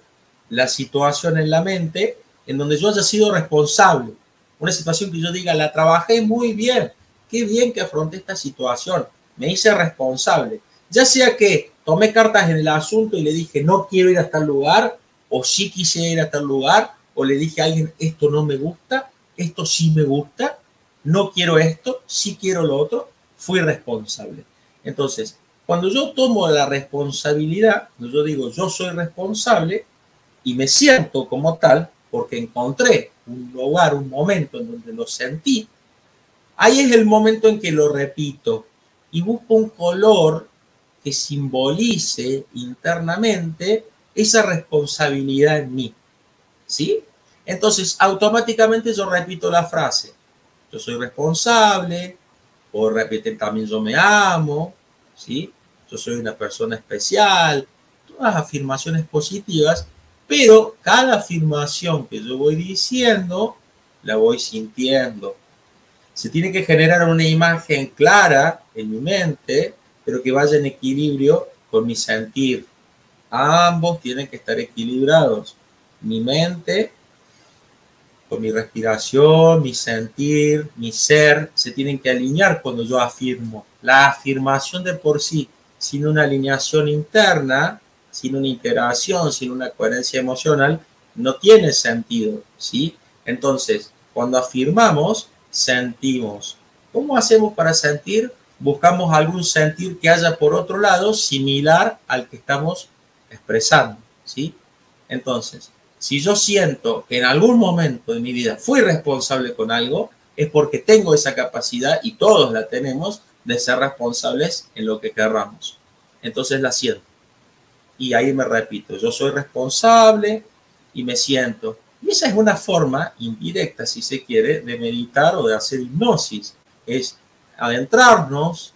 la situación en la mente en donde yo haya sido responsable. Una situación que yo diga, la trabajé muy bien, qué bien que afronté esta situación, me hice responsable. Ya sea que tomé cartas en el asunto y le dije, no quiero ir a tal lugar, o sí quise ir a tal lugar, o le dije a alguien, esto no me gusta, esto sí me gusta, no quiero esto, sí quiero lo otro, fui responsable. Entonces, cuando yo tomo la responsabilidad, cuando yo digo yo soy responsable y me siento como tal, porque encontré un lugar, un momento en donde lo sentí, ahí es el momento en que lo repito y busco un color que simbolice internamente esa responsabilidad en mí, ¿sí? Entonces, automáticamente yo repito la frase, yo soy responsable, o repetir también yo me amo, ¿sí? Yo soy una persona especial, todas afirmaciones positivas, pero cada afirmación que yo voy diciendo, la voy sintiendo. Se tiene que generar una imagen clara en mi mente, pero que vaya en equilibrio con mi sentir. Ambos tienen que estar equilibrados. Mi mente con mi respiración, mi sentir, mi ser, se tienen que alinear cuando yo afirmo. La afirmación de por sí, sin una alineación interna, sin una integración, sin una coherencia emocional, no tiene sentido, ¿sí? Entonces, cuando afirmamos, sentimos. ¿Cómo hacemos para sentir? Buscamos algún sentir que haya por otro lado similar al que estamos expresando, ¿sí? Entonces, si yo siento que en algún momento de mi vida fui responsable con algo, es porque tengo esa capacidad, y todos la tenemos, de ser responsables en lo que querramos. Entonces la siento. Y ahí me repito, yo soy responsable y me siento. Y esa es una forma indirecta, si se quiere, de meditar o de hacer hipnosis. Es adentrarnos,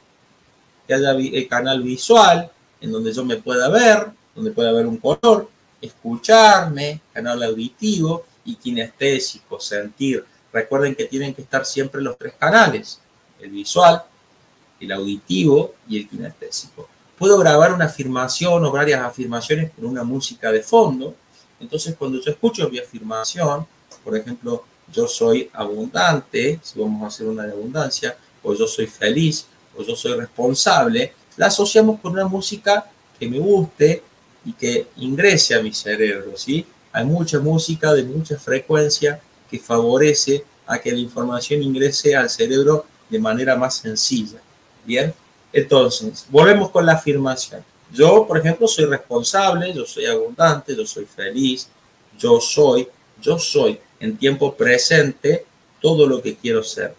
que haya el canal visual, en donde yo me pueda ver, donde pueda ver un color, escucharme, canal auditivo y kinestésico, sentir. Recuerden que tienen que estar siempre los tres canales, el visual, el auditivo y el kinestésico. Puedo grabar una afirmación o varias afirmaciones con una música de fondo. Entonces, cuando yo escucho mi afirmación, por ejemplo, yo soy abundante, si vamos a hacer una de abundancia, o yo soy feliz, o yo soy responsable, la asociamos con una música que me guste y que ingrese a mi cerebro, ¿sí? Hay mucha música de mucha frecuencia que favorece a que la información ingrese al cerebro de manera más sencilla, ¿bien? Entonces, volvemos con la afirmación. Yo, por ejemplo, soy responsable, yo soy abundante, yo soy feliz, yo soy en tiempo presente todo lo que quiero ser.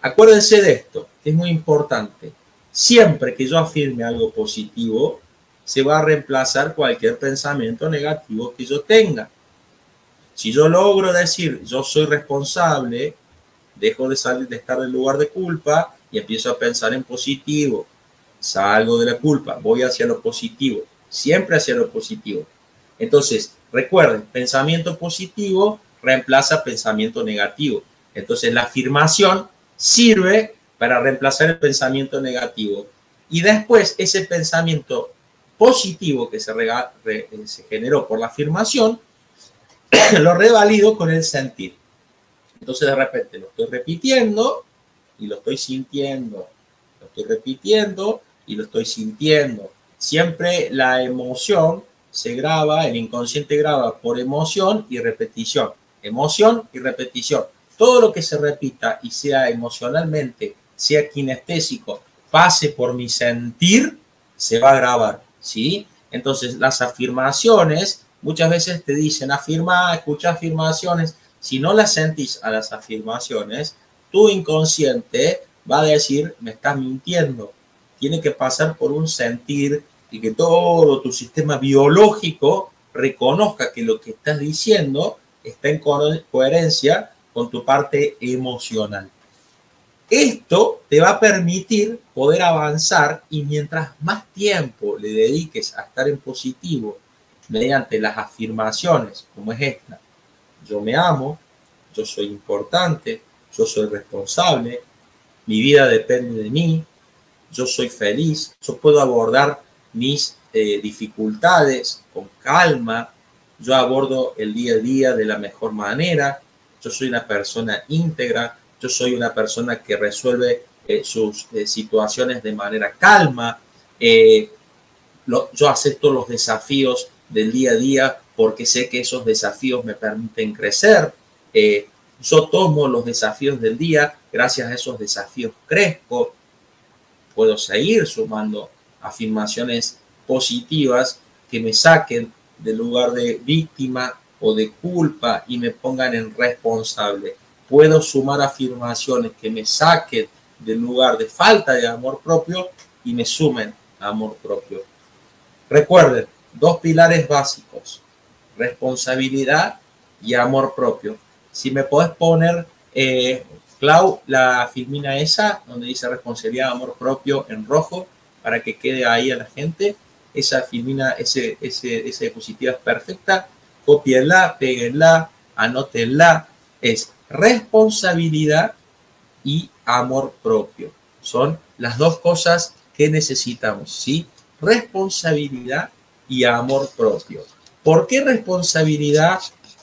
Acuérdense de esto, que es muy importante. Siempre que yo afirme algo positivo, se va a reemplazar cualquier pensamiento negativo que yo tenga. Si yo logro decir, yo soy responsable, dejo de salir de estar en el lugar de culpa y empiezo a pensar en positivo. Salgo de la culpa, voy hacia lo positivo, siempre hacia lo positivo. Entonces, recuerden, pensamiento positivo reemplaza pensamiento negativo. Entonces, la afirmación sirve para reemplazar el pensamiento negativo. Y después, ese pensamiento positivo que se generó por la afirmación, lo revalido con el sentir. Entonces, de repente, lo estoy repitiendo y lo estoy sintiendo. Lo estoy repitiendo y lo estoy sintiendo. Siempre la emoción se graba, el inconsciente graba por emoción y repetición. Emoción y repetición. Todo lo que se repita y sea emocionalmente, sea kinestésico, pase por mi sentir, se va a grabar, ¿sí? Entonces, las afirmaciones, muchas veces te dicen, afirma, escucha afirmaciones. Si no las sentís a las afirmaciones, tu inconsciente va a decir, me estás mintiendo. Tiene que pasar por un sentir y que todo tu sistema biológico reconozca que lo que estás diciendo está en coherencia con tu parte emocional. Esto te va a permitir poder avanzar y mientras más tiempo le dediques a estar en positivo mediante las afirmaciones como es esta, yo me amo, yo soy importante, yo soy responsable, mi vida depende de mí, yo soy feliz, yo puedo abordar mis dificultades con calma, yo abordo el día a día de la mejor manera, yo soy una persona íntegra, yo soy una persona que resuelve sus situaciones de manera calma, yo acepto los desafíos del día a día porque sé que esos desafíos me permiten crecer, yo tomo los desafíos del día, gracias a esos desafíos crezco, puedo seguir sumando afirmaciones positivas que me saquen del lugar de víctima o de culpa y me pongan en responsable. Puedo sumar afirmaciones que me saquen del lugar de falta de amor propio y me sumen a amor propio. Recuerden, dos pilares básicos, responsabilidad y amor propio. Si me podés poner, Clau, la filmina esa, donde dice responsabilidad, amor propio en rojo, para que quede ahí a la gente. Esa filmina, esa diapositiva es perfecta. Cópienla, péguenla, anótenla. Es responsabilidad y amor propio. Son las dos cosas que necesitamos, ¿sí? Responsabilidad y amor propio. ¿Por qué responsabilidad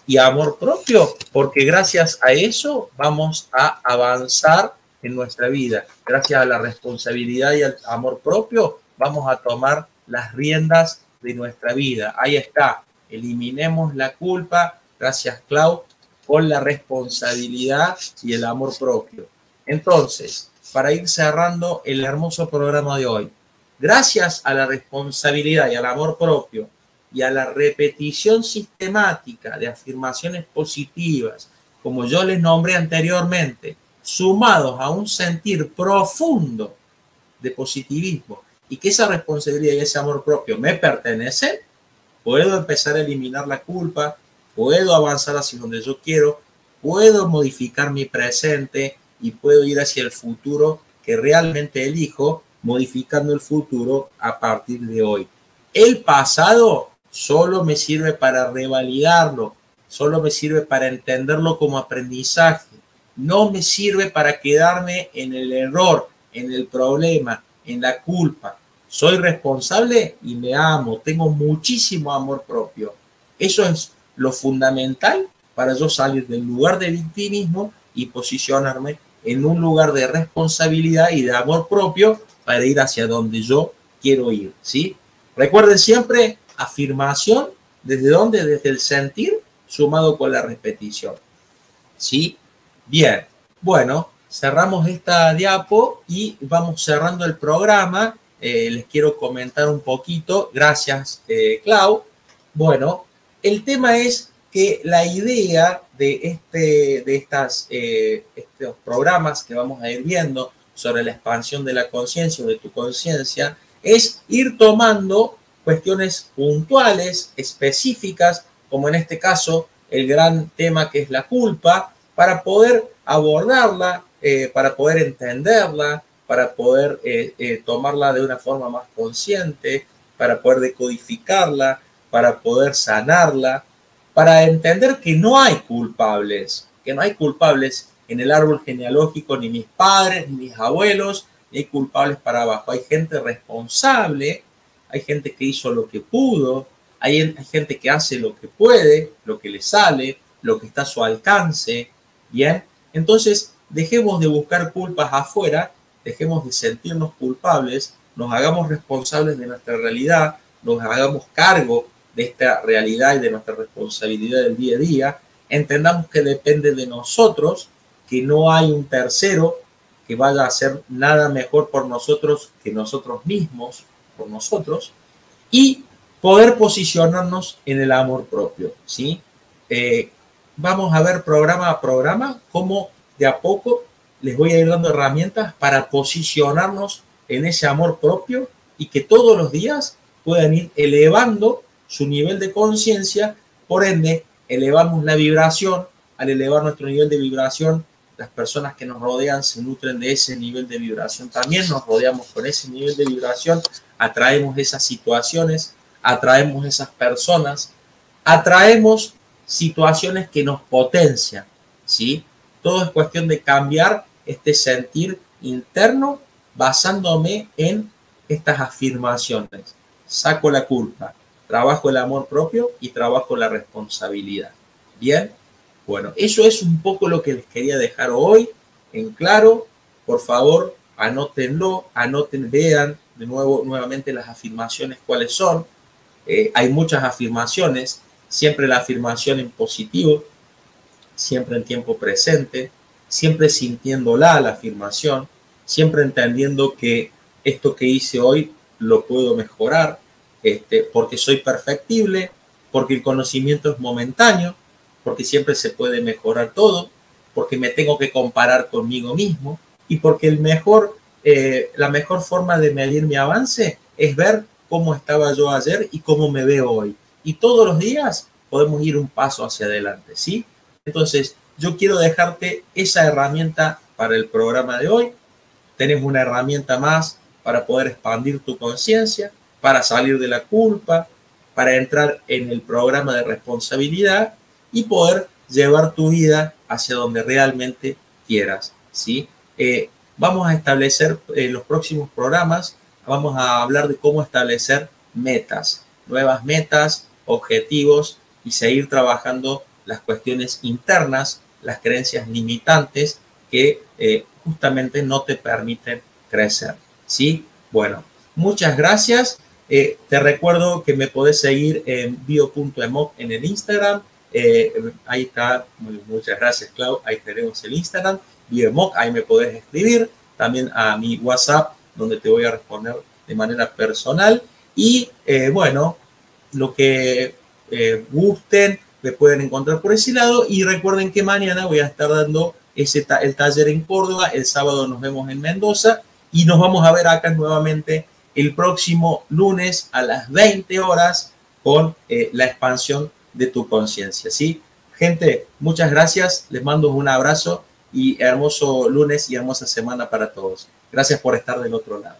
y amor propio? Porque gracias a eso vamos a avanzar en nuestra vida. Gracias a la responsabilidad y al amor propio vamos a tomar las riendas de nuestra vida. Ahí está. Eliminemos la culpa, gracias Clau, con la responsabilidad y el amor propio. Entonces, para ir cerrando el hermoso programa de hoy, gracias a la responsabilidad y al amor propio y a la repetición sistemática de afirmaciones positivas, como yo les nombré anteriormente, sumados a un sentir profundo de positivismo y que esa responsabilidad y ese amor propio me pertenecen, puedo empezar a eliminar la culpa, puedo avanzar hacia donde yo quiero, puedo modificar mi presente y puedo ir hacia el futuro que realmente elijo, modificando el futuro a partir de hoy. El pasado solo me sirve para revalidarlo, solo me sirve para entenderlo como aprendizaje, no me sirve para quedarme en el error, en el problema, en la culpa. Soy responsable y me amo, tengo muchísimo amor propio. Eso es lo fundamental para yo salir del lugar de victimismo y posicionarme en un lugar de responsabilidad y de amor propio para ir hacia donde yo quiero ir, ¿sí? Recuerden siempre, afirmación, ¿desde dónde? Desde el sentir, sumado con la repetición, ¿sí? Bien, bueno, cerramos esta diapo y vamos cerrando el programa. Les quiero comentar un poquito. Gracias, Clau. Bueno, el tema es que la idea de estos programas que vamos a ir viendo sobre la expansión de la conciencia o de tu conciencia es ir tomando cuestiones puntuales, específicas, como en este caso el gran tema que es la culpa, para poder abordarla, para poder entenderla, para poder tomarla de una forma más consciente, para poder decodificarla, para poder sanarla, para entender que no hay culpables, en el árbol genealógico, ni mis padres, ni mis abuelos, ni hay culpables para abajo. Hay gente responsable, hay gente que hizo lo que pudo, hay gente que hace lo que puede, lo que le sale, lo que está a su alcance, ¿bien? Entonces, dejemos de buscar culpas afuera, dejemos de sentirnos culpables, nos hagamos responsables de nuestra realidad, nos hagamos cargo de esta realidad y de nuestra responsabilidad del día a día, entendamos que depende de nosotros, que no hay un tercero que vaya a hacer nada mejor por nosotros que nosotros mismos, por nosotros, y poder posicionarnos en el amor propio, ¿sí? Vamos a ver programa a programa cómo de a poco les voy a ir dando herramientas para posicionarnos en ese amor propio y que todos los días puedan ir elevando su nivel de conciencia, por ende, elevamos la vibración. Al elevar nuestro nivel de vibración, las personas que nos rodean se nutren de ese nivel de vibración. También nos rodeamos con ese nivel de vibración, atraemos esas situaciones, atraemos esas personas, atraemos situaciones que nos potencian, ¿sí? Todo es cuestión de cambiar este sentir interno basándome en estas afirmaciones. Saco la culpa, trabajo el amor propio y trabajo la responsabilidad. ¿Bien? Bueno, eso es un poco lo que les quería dejar hoy en claro. Por favor, anótenlo, vean de nuevamente las afirmaciones cuáles son. Hay muchas afirmaciones, siempre la afirmación en positivo, siempre en tiempo presente, siempre sintiéndola la afirmación, siempre entendiendo que esto que hice hoy lo puedo mejorar, porque soy perfectible, porque el conocimiento es momentáneo, porque siempre se puede mejorar todo, porque me tengo que comparar conmigo mismo y porque la mejor forma de medir mi avance es ver cómo estaba yo ayer y cómo me veo hoy. Y todos los días podemos ir un paso hacia adelante, ¿sí? Entonces, yo quiero dejarte esa herramienta para el programa de hoy. Tenés una herramienta más para poder expandir tu conciencia, para salir de la culpa, para entrar en el programa de responsabilidad y poder llevar tu vida hacia donde realmente quieras, ¿sí? Vamos a establecer en los próximos programas, vamos a hablar de cómo establecer metas, nuevas metas, objetivos y seguir trabajando las cuestiones internas, las creencias limitantes que justamente no te permiten crecer, ¿sí? Bueno, muchas gracias. Te recuerdo que me podés seguir en bio.emoc en el Instagram. Ahí está, muchas gracias, Clau. Ahí tenemos el Instagram, bio.emoc, ahí me podés escribir. También a mi WhatsApp, donde te voy a responder de manera personal. Y bueno, lo que gusten, me pueden encontrar por ese lado. Y recuerden que mañana voy a estar dando el taller en Córdoba. El sábado nos vemos en Mendoza. Y nos vamos a ver acá nuevamente el próximo lunes a las 20 horas con la expansión de tu conciencia, ¿sí? Gente, muchas gracias. Les mando un abrazo y hermoso lunes y hermosa semana para todos. Gracias por estar del otro lado.